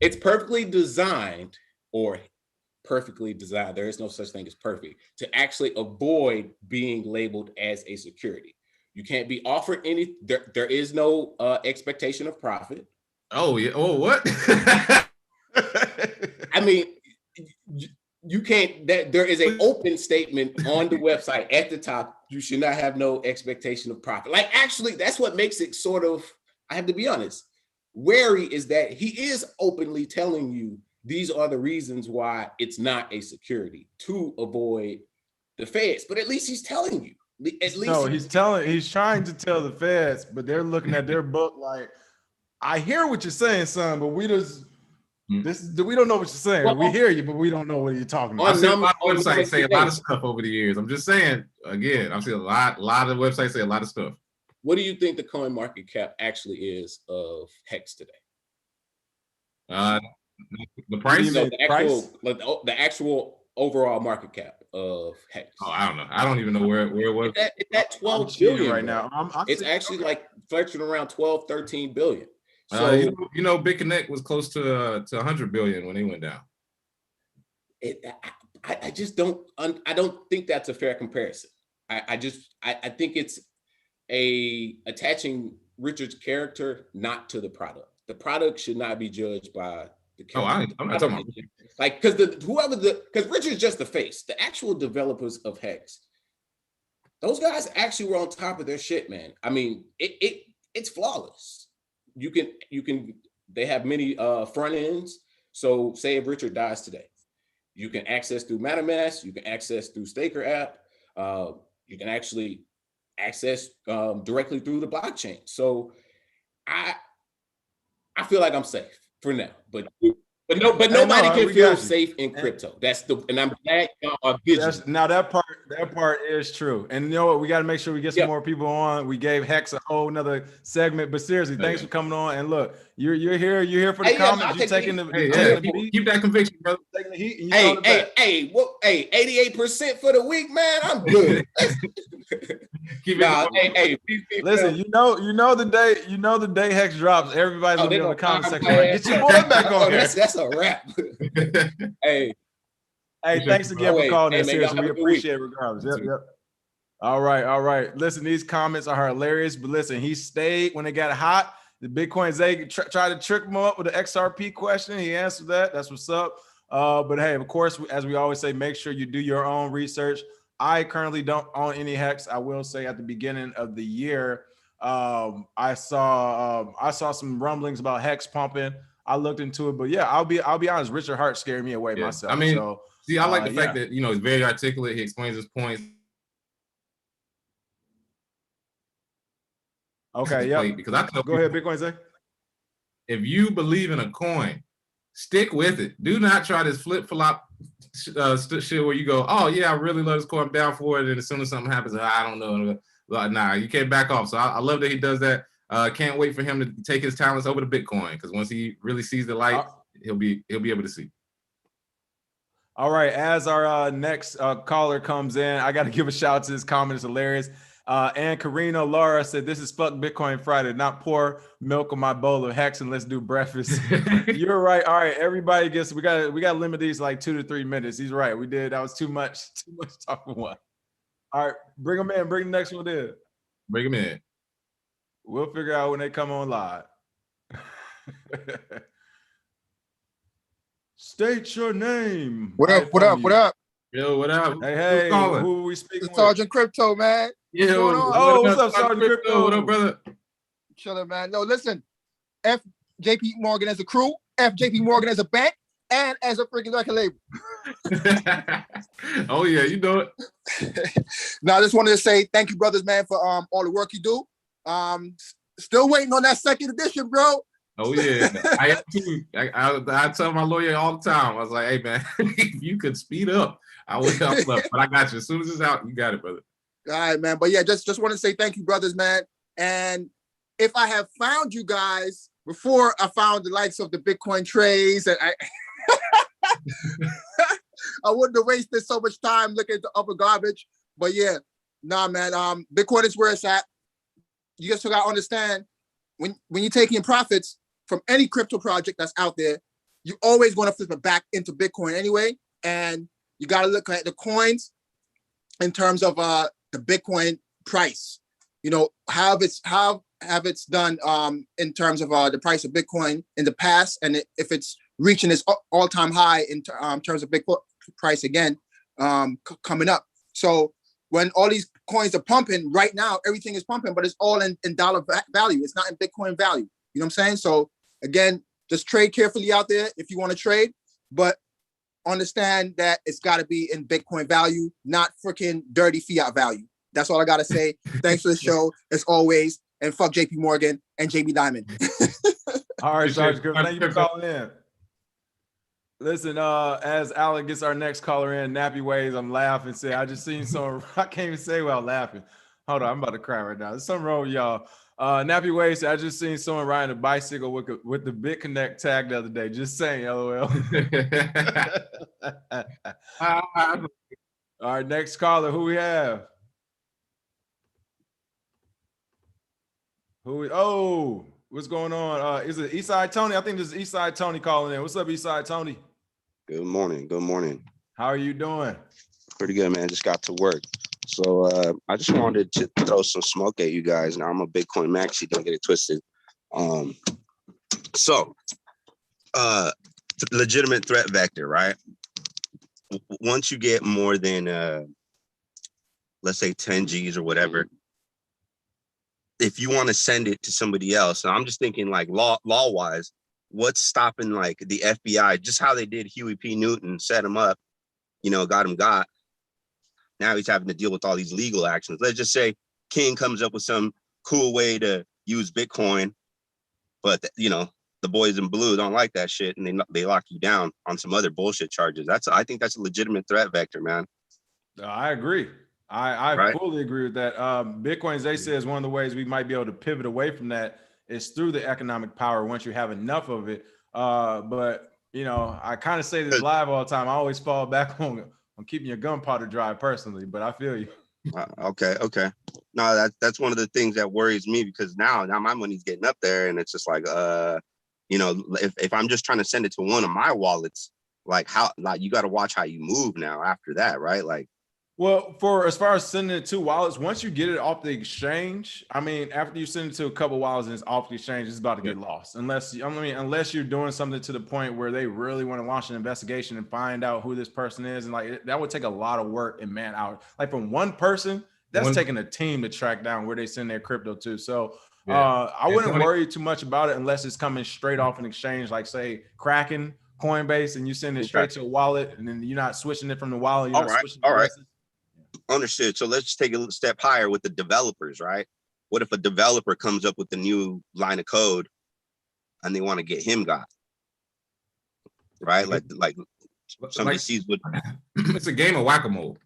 It's perfectly designed or perfectly designed. There is no such thing as perfect to actually avoid being labeled as a security. You can't be offered any. There is no expectation of profit. Oh yeah. Oh what? I mean, you can't. There is an open statement on the website at the top. You should not have no expectation of profit. Like, actually, that's what makes it sort of, I have to be honest, wary, is that he is openly telling you these are the reasons why it's not a security, to avoid the feds. But at least he's telling you. At least no, he's trying to tell the feds, but they're looking at their book like, I hear what you're saying, son, but we don't know what you're saying. Well, we hear you, but we don't know what you're talking about. I've seen a lot of websites say a lot of stuff over the years. I'm just saying, again, I've seen a lot of websites say a lot of stuff. What do you think the coin market cap actually is of Hex today? The price? No, the actual overall market cap of Hex. Oh, I don't know. I don't even know where it was. It's at 12 billion right now. It's actually like flexing around 12, 13 billion. So you know, BitConnect was close to 100 billion when they went down. I just don't. I don't think that's a fair comparison. I think it's attaching Richard's character not to the product. The product should not be judged by the character. I'm not talking about like, because Richard's just the face. The actual developers of Hex, those guys actually were on top of their shit, man. I mean, it's flawless. You can. They have many front ends. So, say if Richard dies today, you can access through MetaMask. You can access through Staker app. You can actually access directly through the blockchain. So, I feel like I'm safe for now, but nobody can feel safe in crypto. And I'm glad y'all are vigilant. Now that part is true. And you know what? We got to make sure we get some more people on. We gave Hex a whole nother segment, but seriously, thanks for coming on. And look, you're here for the comments. You're taking the beat. Keep that conviction, brother. Taking the heat. Hey, 88% for the week, man. I'm good. Listen, you know the day Hex drops, everybody's gonna be in the comment section. Like, get your boy back on here. That's a wrap. Hey, thanks again for calling in. Seriously, we appreciate it regardless. Yep. All right. Listen, these comments are hilarious, but listen, he stayed when it got hot. The Bitcoin Zay tried to trick him up with the XRP question. He answered that. That's what's up. But hey, of course, as we always say, make sure you do your own research. I currently don't own any Hex. I will say at the beginning of the year, I saw some rumblings about Hex pumping. I looked into it, but yeah, I'll be honest. Richard Hart scared me away myself. I mean, I like the fact that he's very articulate. He explains his points. Okay, yeah. Because I tell go ahead, Bitcoin Zay. If you believe in a coin, stick with it. Do not try this flip-flop shit where you go, oh yeah, I really love this coin, I'm down for it, and as soon as something happens, I don't know. Nah, you can't back off. So I love that he does that. Can't wait for him to take his talents over to Bitcoin, because once he really sees the light, he'll be able to see. All right, as our next caller comes in, I got to give a shout out to this comment. It's hilarious. And Karina Laura said, "This is fuck Bitcoin Friday, not pour milk on my bowl of Hex and let's do breakfast." You're right. All right, everybody gets. We got to limit these like 2 to 3 minutes. He's right. We did. That was too much talking. One. All right, bring them in. Bring the next one in. Bring them in. We'll figure out when they come on live. State your name. What up? What up? What up? Yo, what up? Hey, who are we speaking with? Sergeant Crypto, man. Yeah, what's up, Sergeant Crypto? What up, brother? Chilling, man. No, listen. F JP Morgan as a crew, F JP Morgan as a bank, and as a freaking record label. Oh yeah, you know it. Now, I just wanted to say thank you, brothers, man, for all the work you do. Still waiting on that second edition, bro. Oh yeah, I am too. I tell my lawyer all the time. I was like, hey man, if you could speed up, I would help up. But I got you. As soon as it's out, you got it, brother. All right, man. But yeah, just want to say thank you, brothers, man. And if I have found you guys before I found the likes of the Bitcoin trades, and I wouldn't have wasted so much time looking at the upper garbage. But yeah, nah, man. Bitcoin is where it's at. You just gotta understand when you're taking profits from any crypto project that's out there, you always want to flip it back into Bitcoin anyway. and you got to look at the coins in terms of the Bitcoin price. You know, how it's done in terms of the price of Bitcoin in the past, and if it's reaching its all-time high in terms of Bitcoin price again coming up. So when all these coins are pumping right now, everything is pumping, but it's all in dollar value. It's not in Bitcoin value. You know what I'm saying? So again, just trade carefully out there if you want to trade, but understand that it's got to be in Bitcoin value, not freaking dirty fiat value. That's all I got to say. Thanks for the show, as always. And fuck JP Morgan and JB Diamond. All right, Sergeant Griffin, thank you for calling in. Listen, as Alec gets our next caller in, Nappy Ways, I'm laughing. Say, I just seen some, I can't even say without laughing. Hold on, I'm about to cry right now. There's something wrong with y'all. Nappy Ways, I just seen someone riding a bicycle with the BitConnect tag the other day. Just saying, LOL. All right, next caller, who we have? What's going on? Is it Eastside Tony? I think this is Eastside Tony calling in. What's up, Eastside Tony? Good morning. Good morning. How are you doing? Pretty good, man. Just got to work. So I just wanted to throw some smoke at you guys. Now I'm a Bitcoin maxi, don't get it twisted. Legitimate threat vector, right? Once you get more than let's say 10 G's or whatever, if you want to send it to somebody else, and I'm just thinking like law wise, what's stopping like the FBI, just how they did Huey P. Newton, set him up, you know, got him got. Now he's having to deal with all these legal actions. Let's just say King comes up with some cool way to use Bitcoin, but you know, the boys in blue don't like that shit, and they lock you down on some other bullshit charges. I think that's a legitimate threat vector, man. I agree. I Right? fully agree with that. Bitcoin, as they say, is one of the ways we might be able to pivot away from that is through the economic power once you have enough of it. But, you know, I kind of say this live all the time. I always fall back on keeping your gunpowder dry personally, but I feel you. Okay. No, that's one of the things that worries me, because now my money's getting up there, and it's just like, you know, if I'm just trying to send it to one of my wallets, like you got to watch how you move now after that, right? Like, well, as far as sending it to wallets, once you get it off the exchange, I mean, after you send it to a couple wallets and it's off the exchange, it's about to get lost. Unless you're doing something to the point where they really want to launch an investigation and find out who this person is, and like that would take a lot of work and man hours. Like from one person, that's taking a team to track down where they send their crypto to. So I wouldn't worry too much about it unless it's coming straight off an exchange, like say Kraken, Coinbase, and you send it straight to a wallet, and then you're not switching it from the wallet. You're not switching all right. Understood. So let's just take a step higher with the developers, right? What if a developer comes up with a new line of code and they want to get him got? Right? Like somebody sees what it's a game of whack-a-mole.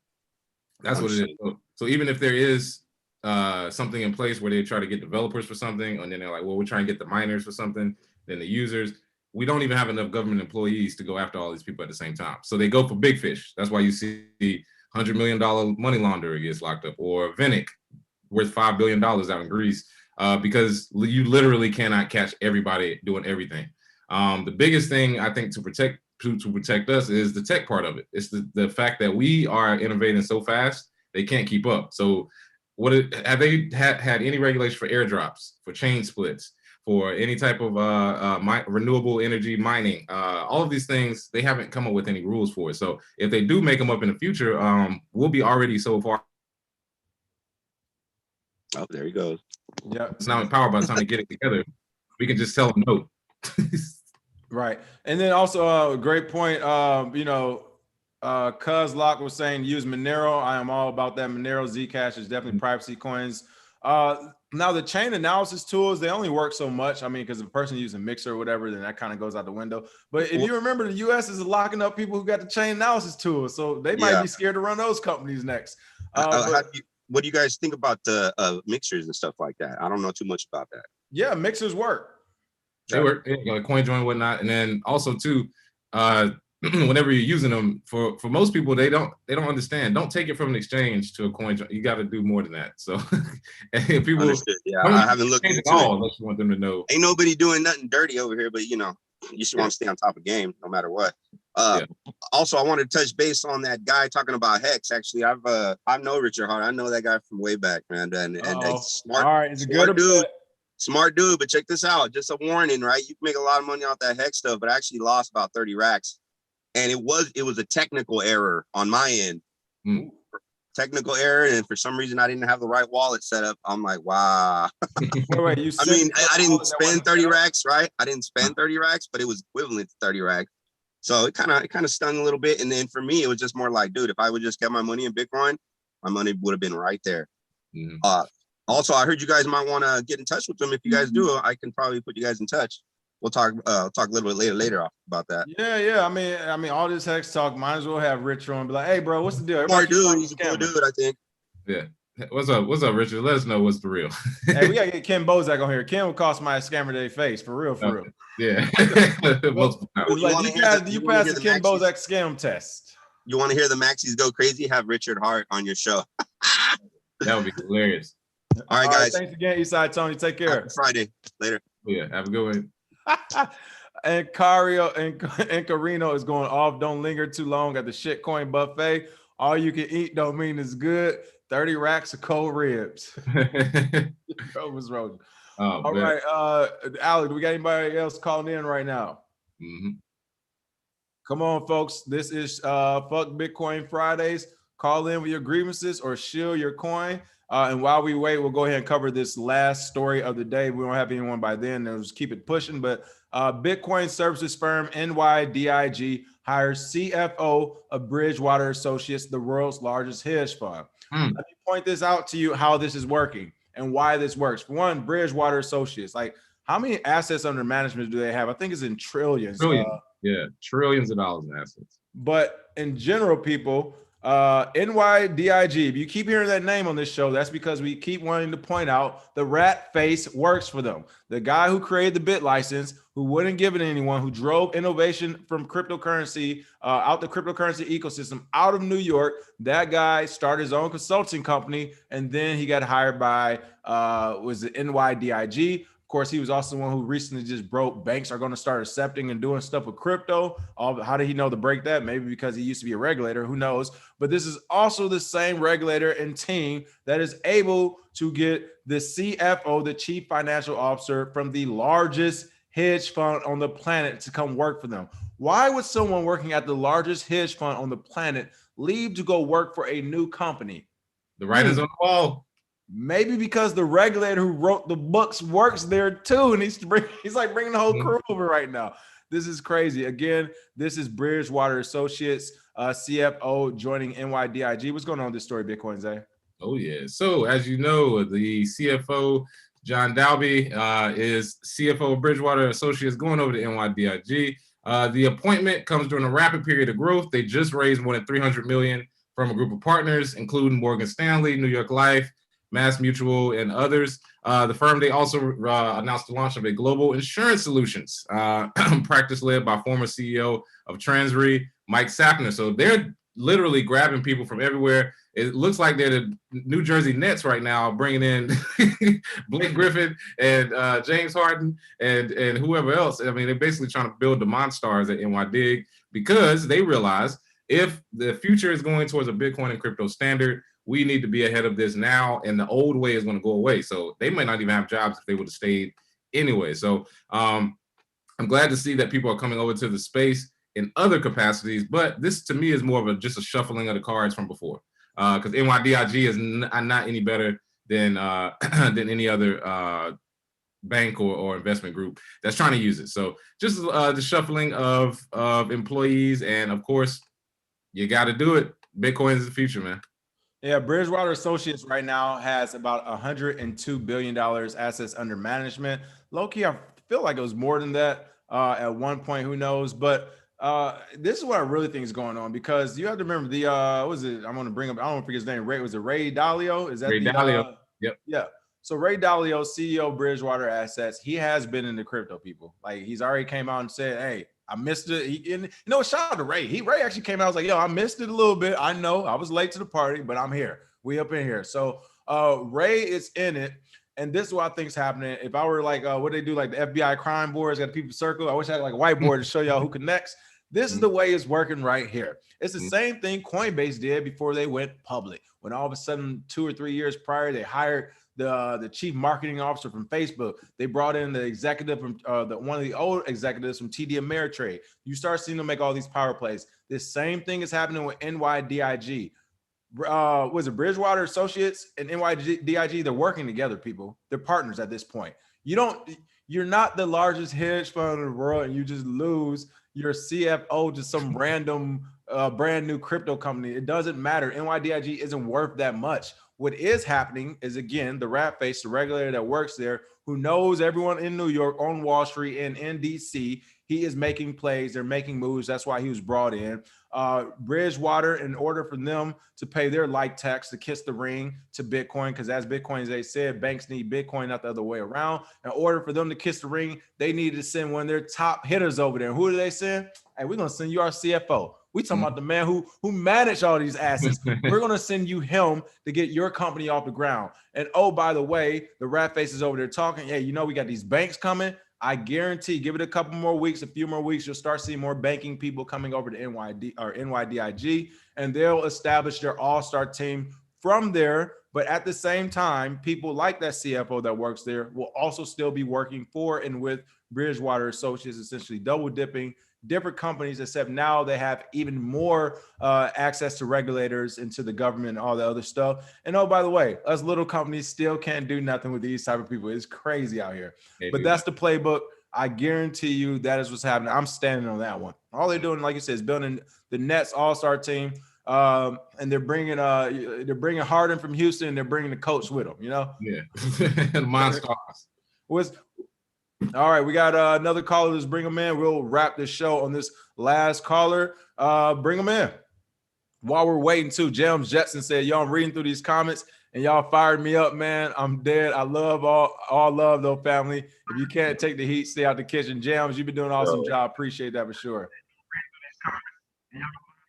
That's what it is. So even if there is something in place where they try to get developers for something, and then they're like, well, we're trying to get the miners for something, then the users, we don't even have enough government employees to go after all these people at the same time. So they go for big fish. That's why you see $100 million money launderer gets locked up, or Vinnick worth $5 billion out in Greece, because you literally cannot catch everybody doing everything. The biggest thing I think to protect us is the tech part of it. It's the fact that we are innovating so fast, they can't keep up. So have they had any regulation for airdrops, for chain splits, for any type of renewable energy mining? All of these things, they haven't come up with any rules for it. So if they do make them up in the future, we'll be already so far. Oh, there he goes. Yeah, it's not empowered by the time they get it together. We can just tell them no. Right. And then also a great point, you know, Cuz Lock was saying use Monero. I am all about that. Monero, Zcash is definitely privacy coins. Now the chain analysis tools, they only work so much. I mean, because if a person using Mixer or whatever, then that kind of goes out the window. But if you remember, the US is locking up people who got the chain analysis tools. So they might be scared to run those companies next. What do you guys think about the mixers and stuff like that? I don't know too much about that. Yeah, mixers work. They work, like CoinJoin and whatnot. And then also too, whenever you're using them, for most people, they don't understand. Don't take it from an exchange to a coin. You got to do more than that. So people, I haven't looked into it all it. unless you want them to know. Ain't nobody doing nothing dirty over here, but you know, you just want to stay on top of game no matter what. Yeah. Also, I wanted to touch base on that guy talking about Hex. Actually, I know Richard Hart. I know that guy from way back, man. And smart, all right, is it good smart or dude. bad? Smart dude, but check this out. Just a warning, right? You can make a lot of money off that Hex stuff, but I actually lost about 30 racks. And it was a technical error on my end. Technical error, and for some reason I didn't have the right wallet set up. I'm like, wow. Wait, you I mean, I didn't spend 30 racks, right? I didn't spend 30 racks, but it was equivalent to 30 racks. So it kind of stung a little bit. And then for me, it was just more like, dude, if I would just get my money in Bitcoin, my money would have been right there. Also, I heard you guys might want to get in touch with them. If you guys do, I can probably put you guys in touch. We'll talk a little bit later about that. Yeah. I mean, all this Hex talk, might as well have Rich on and be like, hey, bro, what's the deal? Smart dude, he's a cool dude, I think. Yeah. What's up, Richard? Let us know what's the real. Hey, we gotta get Ken Bozak on here. Ken will cost my scammer their face for real. Yeah. Multiple times. You pass the Ken Bozak scam test. You want to hear the Maxis go crazy? Have Richard Hart on your show. That would be hilarious. All right, guys. Thanks again, Eastside Tony. Take care. Happy Friday. Later. Yeah, have a good one. And Cario and Carino is going off. Don't linger too long at the shitcoin buffet. All you can eat don't mean it's good. 30 racks of cold ribs. Was rolling. All right, Alec, do we got anybody else calling in right now? Come on, folks. This is Fuck Bitcoin Fridays. Call in with your grievances or shield your coin. And while we wait, we'll go ahead and cover this last story of the day. We won't have anyone by then. We'll just keep it pushing. But Bitcoin services firm NYDIG hires CFO of Bridgewater Associates, the world's largest hedge fund. Let me point this out to you, how this is working and why this works. For one, Bridgewater Associates, like how many assets under management do they have? I think it's in trillions. Trillions of dollars in assets. But in general, people, NYDIG, if you keep hearing that name on this show, that's because we keep wanting to point out the rat face works for them. The guy who created the bit license, who wouldn't give it to anyone, who drove innovation from cryptocurrency, out the cryptocurrency ecosystem out of New York, that guy started his own consulting company, and then he got hired by, was it NYDIG? Of course, he was also the one who recently just broke banks are going to start accepting and doing stuff with crypto. How did he know to break that? Maybe because he used to be a regulator, who knows? But this is also the same regulator and team that is able to get the CFO, the chief financial officer from the largest hedge fund on the planet to come work for them. Why would someone working at the largest hedge fund on the planet leave to go work for a new company? The writing's on the wall. Maybe because the regulator who wrote the books works there too, and he's like bringing the whole crew over right now. This is crazy. Again, this is Bridgewater Associates CFO joining NYDIG. What's going on with this story, Bitcoin Zay? Oh yeah. So as you know, the CFO John Dalby is CFO of Bridgewater Associates going over to NYDIG. The appointment comes during a rapid period of growth. They just raised more than $300 million from a group of partners, including Morgan Stanley, New York Life, Mass Mutual, and others. The firm, they also announced the launch of a global insurance solutions practice led by former CEO of Transre, Mike Sapner. So they're literally grabbing people from everywhere. It looks like they're the New Jersey Nets right now, bringing in Blake Griffin and James Harden and whoever else. I mean, they're basically trying to build the Monstars at NYDIG because they realize if the future is going towards a Bitcoin and crypto standard, we need to be ahead of this now, and the old way is going to go away. So they might not even have jobs if they would have stayed anyway. So I'm glad to see that people are coming over to the space in other capacities, but this to me is more of just a shuffling of the cards from before, because NYDIG is not any better than any other bank or investment group that's trying to use it. So just the shuffling of employees, and of course, you got to do it. Bitcoin is the future, man. Yeah, Bridgewater Associates right now has about $102 billion assets under management. Low-key, I feel like it was more than that at one point, who knows? But this is what I really think is going on, because you have to remember the, what was it? I'm going to bring up, I don't forget his name. Was it Ray Dalio? Is that Ray Dalio? Yep. Yeah. So Ray Dalio, CEO of Bridgewater Assets, he has been in the crypto, people. Like, he's already came out and said, hey, I missed it. Shout out to Ray. Ray actually came out and was like, yo, I missed it a little bit. I know I was late to the party, but I'm here. We up in here. So Ray is in it. And this is what I think is happening. If I were like, what they do, like the FBI crime boards, got the people circle. I wish I had like a whiteboard to show y'all who connects. This is the way it's working right here. It's the same thing Coinbase did before they went public. When all of a sudden, 2 or 3 years prior, they hired the chief marketing officer from Facebook. They brought in the executive from one of the old executives from TD Ameritrade. You start seeing them make all these power plays. This same thing is happening with NYDIG. Was it Bridgewater Associates and NYDIG? They're working together, people. They're partners at this point. You're not the largest hedge fund in the world, and you just lose your CFO to some random brand new crypto company. It doesn't matter. NYDIG isn't worth that much. What is happening is, again, the rat face, the regulator that works there, who knows everyone in New York, on Wall Street, and in DC. He is making plays. They're making moves. That's why he was brought in. Bridgewater, in order for them to pay their light tax to kiss the ring to Bitcoin, because as Bitcoin, as they said, banks need Bitcoin, not the other way around. In order for them to kiss the ring, they needed to send one of their top hitters over there. Who do they send? Hey, we're going to send you our CFO. We talking about the man who managed all these assets. We're going to send you him to get your company off the ground. And oh, by the way, the rat face is over there talking. Hey, you know, we got these banks coming. I guarantee, give it a couple more weeks, a few more weeks, you'll start seeing more banking people coming over to NYDIG, and they'll establish their all-star team from there. But at the same time, people like that CFO that works there will also still be working for and with Bridgewater Associates, essentially double dipping different companies, except now they have even more access to regulators and to the government and all the other stuff. And oh, by the way, us little companies still can't do nothing with these type of people. It's crazy out here. But that's the playbook. I guarantee you that is what's happening. I'm standing on that one. All they're doing, like you said, is building the Nets all-star team. And they're bringing Harden from Houston, and they're bringing the coach with them, you know? Yeah. Monstars. All right, we got another caller. Let's bring them in. We'll wrap this show on this last caller. Bring them in. While we're waiting, too, James Jetson said, y'all, I'm reading through these comments, and y'all fired me up, man. I'm dead. I love all love, though, family. If you can't take the heat, stay out the kitchen. James, you've been doing an awesome job. Appreciate that for sure.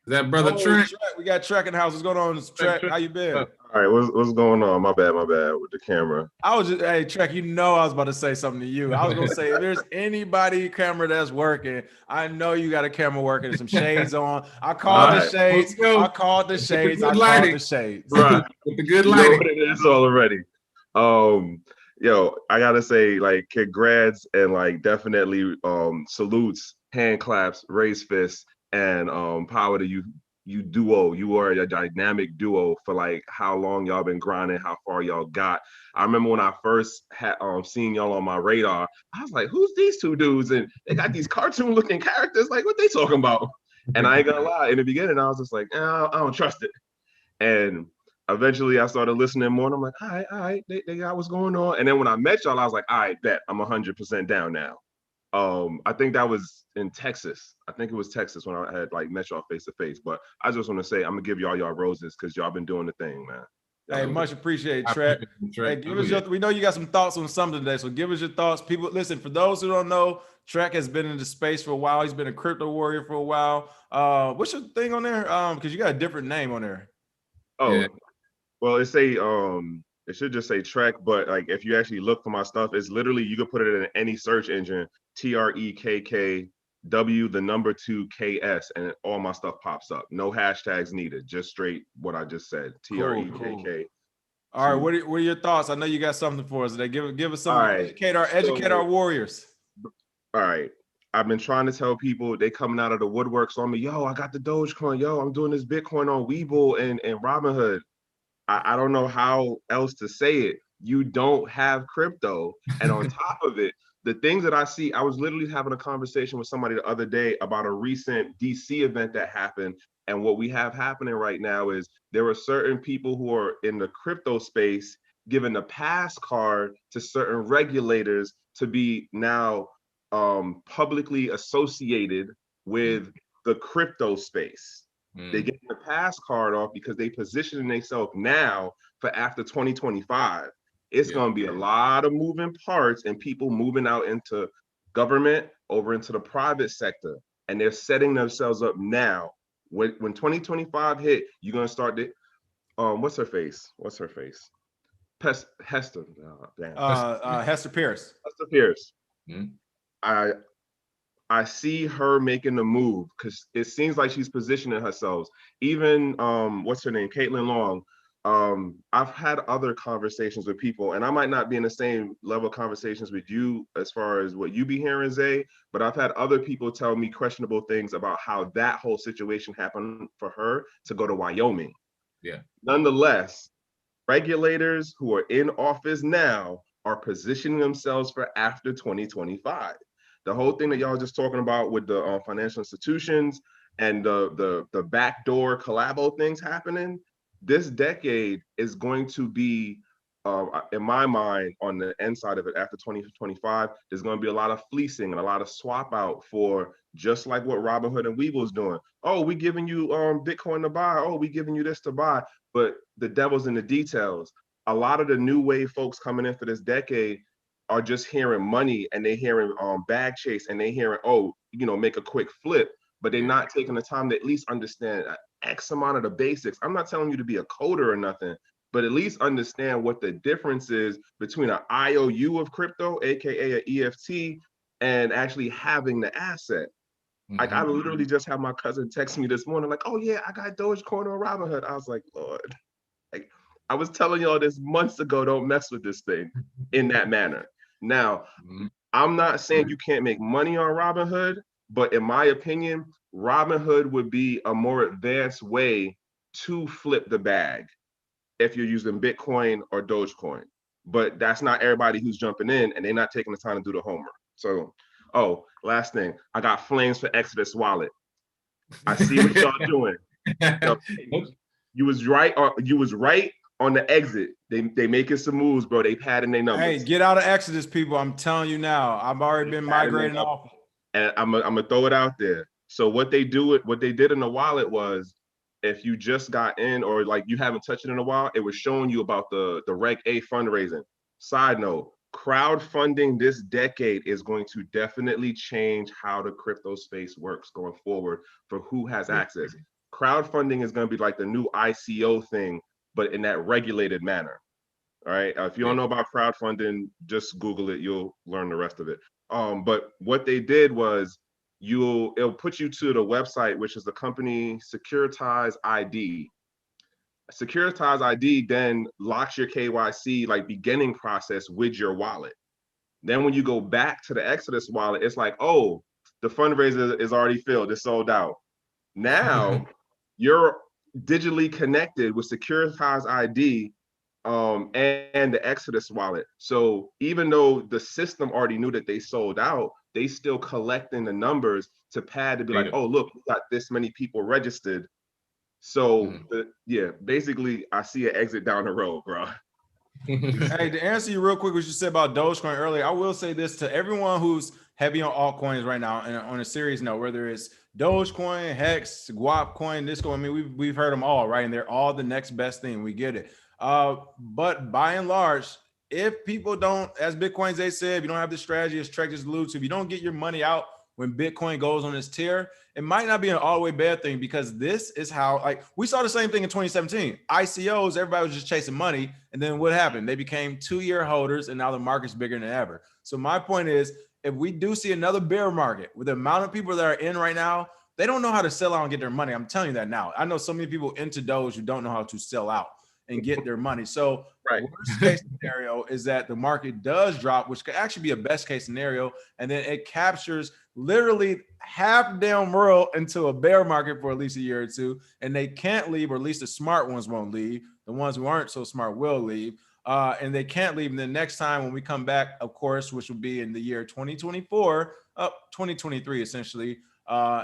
Is that brother Trek? We got Trek in the house. What's going on, Trek? How you been? All right, what's going on? My bad with the camera. Hey, Trek, you know I was about to say something to you. I was going to say, if there's anity camera that's working, I know you got a camera working and some shades on. I called the shades. I called the shades. Right. With the good lighting. You know what it is already. Yo, I got to say, like, congrats and, like, definitely salutes, hand claps, raise fists, and power to you duo. You are a dynamic duo for like how long y'all been grinding, how far y'all got. I remember when I first had seen y'all on my radar, I was like, who's these two dudes? And they got these cartoon looking characters, like what they talking about? And I ain't gonna lie, in the beginning I was just like, I don't trust it. And eventually I started listening more, and I'm like, all right, they got what's going on. And then when I met y'all, I was like, all right, bet I'm 100% down now. I think that was in Texas. I think it was Texas when I had like met y'all face to face. But I just want to say I'm gonna give y'all roses because y'all been doing the thing, man. Hey, much appreciated, Trek. Hey, give us we know you got some thoughts on something today, so give us your thoughts. People, listen, for those who don't know, Trek has been in the space for a while. He's been a crypto warrior for a while. What's your thing on there? Because you got a different name on there. Oh, yeah. Well, it should just say Trek, but like if you actually look for my stuff, it's literally you can put it in any search engine, TREKKW, the number 2 KS, and all my stuff pops up. No hashtags needed, just straight what I just said. TREKK. Cool. All right, what are your thoughts? I know you got something for us today. Give us something. Right. Educate our warriors. All right. I've been trying to tell people they coming out of the woodworks on me. Yo, I got the Dogecoin. Yo, I'm doing this Bitcoin on Webull and Robinhood. I don't know how else to say it. You don't have crypto. And on top of it, the things that I see, I was literally having a conversation with somebody the other day about a recent DC event that happened. And what we have happening right now is there are certain people who are in the crypto space giving a pass card to certain regulators to be now publicly associated with the crypto space. They get the pass card off because they positioning themselves now for after 2025. It's going to be a lot of moving parts and people moving out into government over into the private sector. And they're setting themselves up now. When 2025 hit, you're going to start the, what's her face? Hester. Damn. Hester Pierce. Hester Pierce. Mhm. I see her making the move because it seems like she's positioning herself. Even what's her name, Caitlin Long. I've had other conversations with people, and I might not be in the same level of conversations with you as far as what you be hearing, Zay, but I've had other people tell me questionable things about how that whole situation happened for her to go to Wyoming. Yeah. Nonetheless, regulators who are in office now are positioning themselves for after 2025. The whole thing that y'all just talking about with the financial institutions and the backdoor collabo things happening, this decade is going to be, in my mind, on the end side of it after 2025, there's going to be a lot of fleecing and a lot of swap out for just like what Robinhood and Weeble's doing. Oh, we giving you Bitcoin to buy. Oh, we giving you this to buy. But the devil's in the details. A lot of the new wave folks coming in for this decade are just hearing money and they hearing bag chase and they hearing, oh, make a quick flip, but they're not taking the time to at least understand X amount of the basics. I'm not telling you to be a coder or nothing, but at least understand what the difference is between an IOU of crypto, aka an EFT, and actually having the asset. Like I literally just had my cousin text me this morning, like, oh yeah, I got Dogecoin on Robinhood. I was like, Lord, like I was telling y'all this months ago, don't mess with this thing in that manner. Now, I'm not saying you can't make money on Robinhood, but in my opinion, Robinhood would be a more advanced way to flip the bag if you're using Bitcoin or Dogecoin. But that's not everybody who's jumping in and they're not taking the time to do the homework. So, oh, last thing, I got flames for Exodus Wallet. I see what y'all doing. You was right, or you was right on the exit. They making some moves, bro. They padding their numbers. Hey, get out of Exodus, people. I'm telling you now. I've already been migrating off. And I'm gonna throw it out there. So what they did in the wallet was, if you just got in or like you haven't touched it in a while, it was showing you about the Reg A fundraising. Side note, crowdfunding this decade is going to definitely change how the crypto space works going forward for who has access. Crowdfunding is going to be like the new ICO thing, but in that regulated manner. All right. If you don't know about crowdfunding, just Google it. You'll learn the rest of it. But what they did was it'll put you to the website, which is the company Securitize ID. Securitize ID then locks your KYC like beginning process with your wallet. Then when you go back to the Exodus wallet, it's like, oh, the fundraiser is already filled. It's sold out. Now you're digitally connected with Securitize ID and the Exodus wallet. So even though the system already knew that they sold out, they still collecting the numbers to pad to be like, oh, look, we got this many people registered. So basically I see an exit down the road, bro. Hey, to answer you real quick, what you said about Dogecoin earlier, I will say this to everyone who's heavy on altcoins right now, and on a serious note, whether it's Dogecoin, Hex, Guap Coin, this coin, I mean, we've heard them all, right? And they're all the next best thing. We get it. But by and large, if people don't, as Bitcoin, they said, if you don't have the strategy, as Trek just alluded to, if you don't get your money out when Bitcoin goes on this tear, it might not be an all the way bad thing, because this is how, like, we saw the same thing in 2017. ICOs, everybody was just chasing money. And then what happened? They became 2-year holders, and now the market's bigger than ever. So my point is, if we do see another bear market with the amount of people that are in right now, they don't know how to sell out and get their money. I'm telling you that now. I know so many people into Doge who don't know how to sell out and get their money. So worst case scenario is that the market does drop, which could actually be a best case scenario. And then it captures literally half the damn world into a bear market for at least a year or two. And they can't leave, or at least the smart ones won't leave. The ones who aren't so smart will leave. And they can't leave. And then next time when we come back, of course, which will be in the year 2024, 2023, essentially,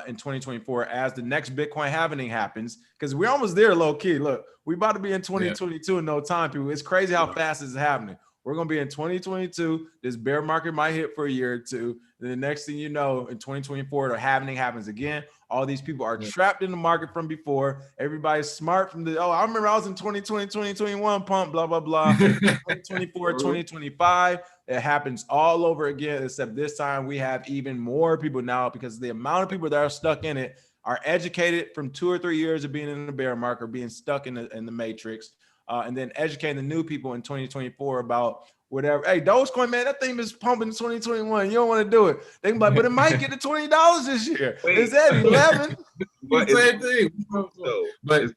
in 2024, as the next Bitcoin halving happens, because we're almost there, low key. Look, we about to be in 2022 in no time, people. It's crazy how fast this is happening. We're going to be in 2022. This bear market might hit for a year or two. Then the next thing you know, in 2024, the halving happens again. All these people are trapped in the market from before. Everybody's smart from the, I remember I was in 2020, 2021 pump, blah, blah, blah. 2024, 2025. It happens all over again, except this time we have even more people now, because the amount of people that are stuck in it are educated from 2 or 3 years of being in the bear market, being stuck in the matrix. and then educating the new people in 2024 about whatever. Hey, Dogecoin, man, that thing is pumping in 2021. You don't want to do it. They can be like, but it might get to $20 this year. Wait. Is that 11? But Same thing. So, But it's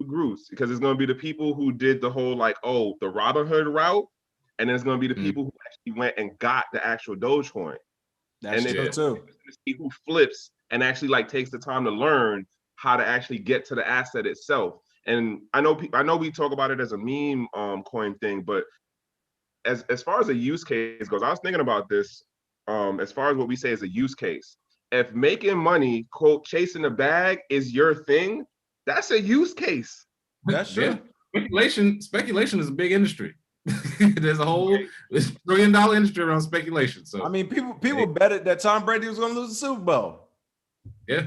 groups because it's going to be the people who did the whole like, oh, the Robinhood route, and then it's going to be the people who actually went and got the actual Dogecoin. That's true too. See who flips and actually like takes the time to learn how to actually get to the asset itself. And I know we talk about it as a meme coin thing, but as far as a use case goes, I was thinking about this. As far as what we say is a use case, if making money, quote, chasing the bag is your thing, that's a use case. That's true. Speculation is a big industry. There's a whole $1 trillion industry around speculation. So I mean, people bet that Tom Brady was going to lose the Super Bowl. Yeah,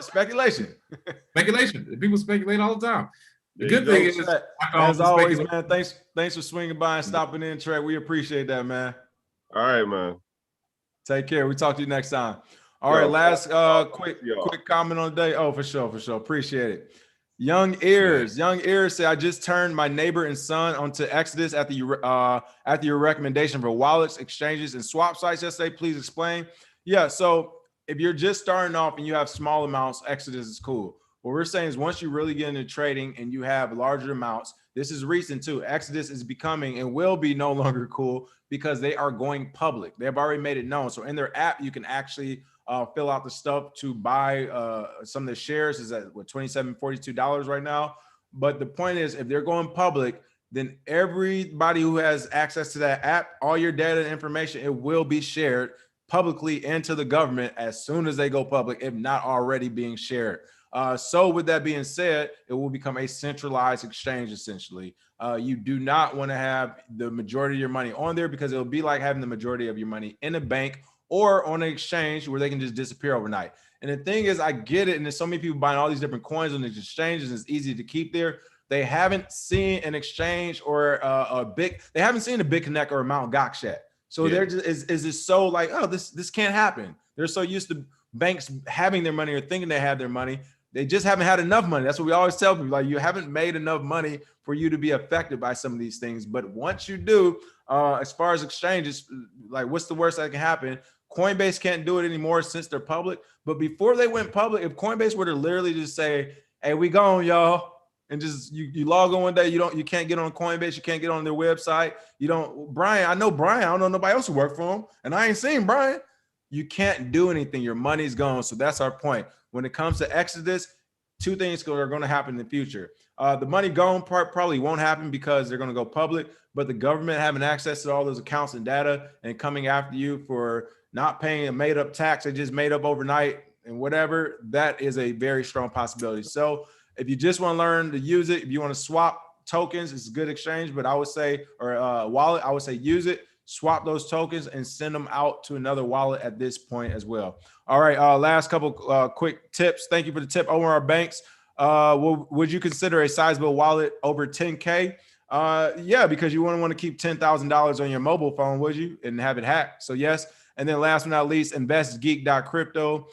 speculation. People speculate all the time. The There good you thing go. is, as always, man, thanks for swinging by and stopping in, Trey. We appreciate that, man. All right, man. Take care. We talk to you next time. All right, last quick comment on the day. Oh, for sure. Appreciate it. Young Ears say, I just turned my neighbor and son onto Exodus after your recommendation for wallets, exchanges, and swap sites yesterday. Please explain. Yeah, so if you're just starting off and you have small amounts, Exodus is cool. What we're saying is once you really get into trading and you have larger amounts, this is recent too. Exodus is becoming and will be no longer cool because they are going public. They've already made it known. So in their app, you can actually fill out the stuff to buy some of the shares. Is at what, $27, $42 right now. But the point is, if they're going public, then everybody who has access to that app, all your data and information, it will be shared publicly into the government as soon as they go public, if not already being shared. So with that being said, it will become a centralized exchange, essentially. You do not want to have the majority of your money on there because it'll be like having the majority of your money in a bank or on an exchange where they can just disappear overnight. And the thing is, I get it. And there's so many people buying all these different coins on these exchanges. It's easy to keep there. They haven't seen an exchange or they haven't seen a BitConnect or a Mt. Gox yet. So they're just, is it so like, oh, this can't happen. They're so used to banks having their money or thinking they have their money. They just haven't had enough money. That's what we always tell people. Like, you haven't made enough money for you to be affected by some of these things. But once you do, as far as exchanges, like what's the worst that can happen? Coinbase can't do it anymore since they're public. But before they went public, if Coinbase were to literally just say, hey, we gone, y'all, and just you log on one day, you can't get on Coinbase, you can't get on their website. Brian, I know Brian, I don't know nobody else who worked for him, and I ain't seen Brian. You can't do anything. Your money's gone. So that's our point. When it comes to Exodus, two things are going to happen in the future. The money gone part probably won't happen because they're going to go public, but the government having access to all those accounts and data and coming after you for not paying a made up tax they just made up overnight and whatever, that is a very strong possibility. So if you just want to learn to use it, if you want to swap tokens, it's a good exchange, but I would say, or wallet, I would say use it, swap those tokens and send them out to another wallet at this point as well. All right, last couple quick tips. Thank you for the tip. Omar Banks, would you consider a sizable wallet over 10K? Yeah, because you wouldn't want to keep $10,000 on your mobile phone, would you? And have it hacked. So yes. And then last but not least, investgeek.crypto.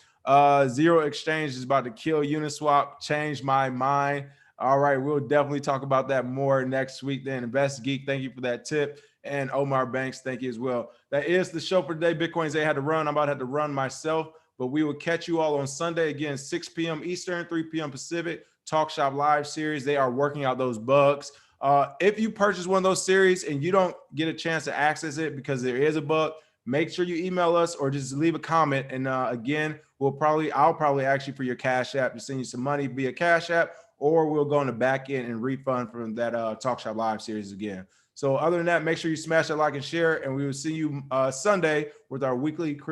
Zero exchange is about to kill Uniswap. Changed my mind. All right, we'll definitely talk about that more next week. Then Invest Geek, thank you for that tip. And Omar Banks, thank you as well. That is the show for today. Bitcoins they had to run. I'm about to have to run myself, but we will catch you all on Sunday again, 6 p.m. Eastern, 3 p.m. Pacific. Talk Shop Live series. They are working out those bugs. If you purchase one of those series and you don't get a chance to access it because there is a bug, make sure you email us or just leave a comment. And again, I'll probably ask you for your Cash App to send you some money via Cash App, or we'll go on the back end and refund from that Talk Shop Live series again. So other than that, make sure you smash that like and share, and we will see you Sunday with our weekly crypto.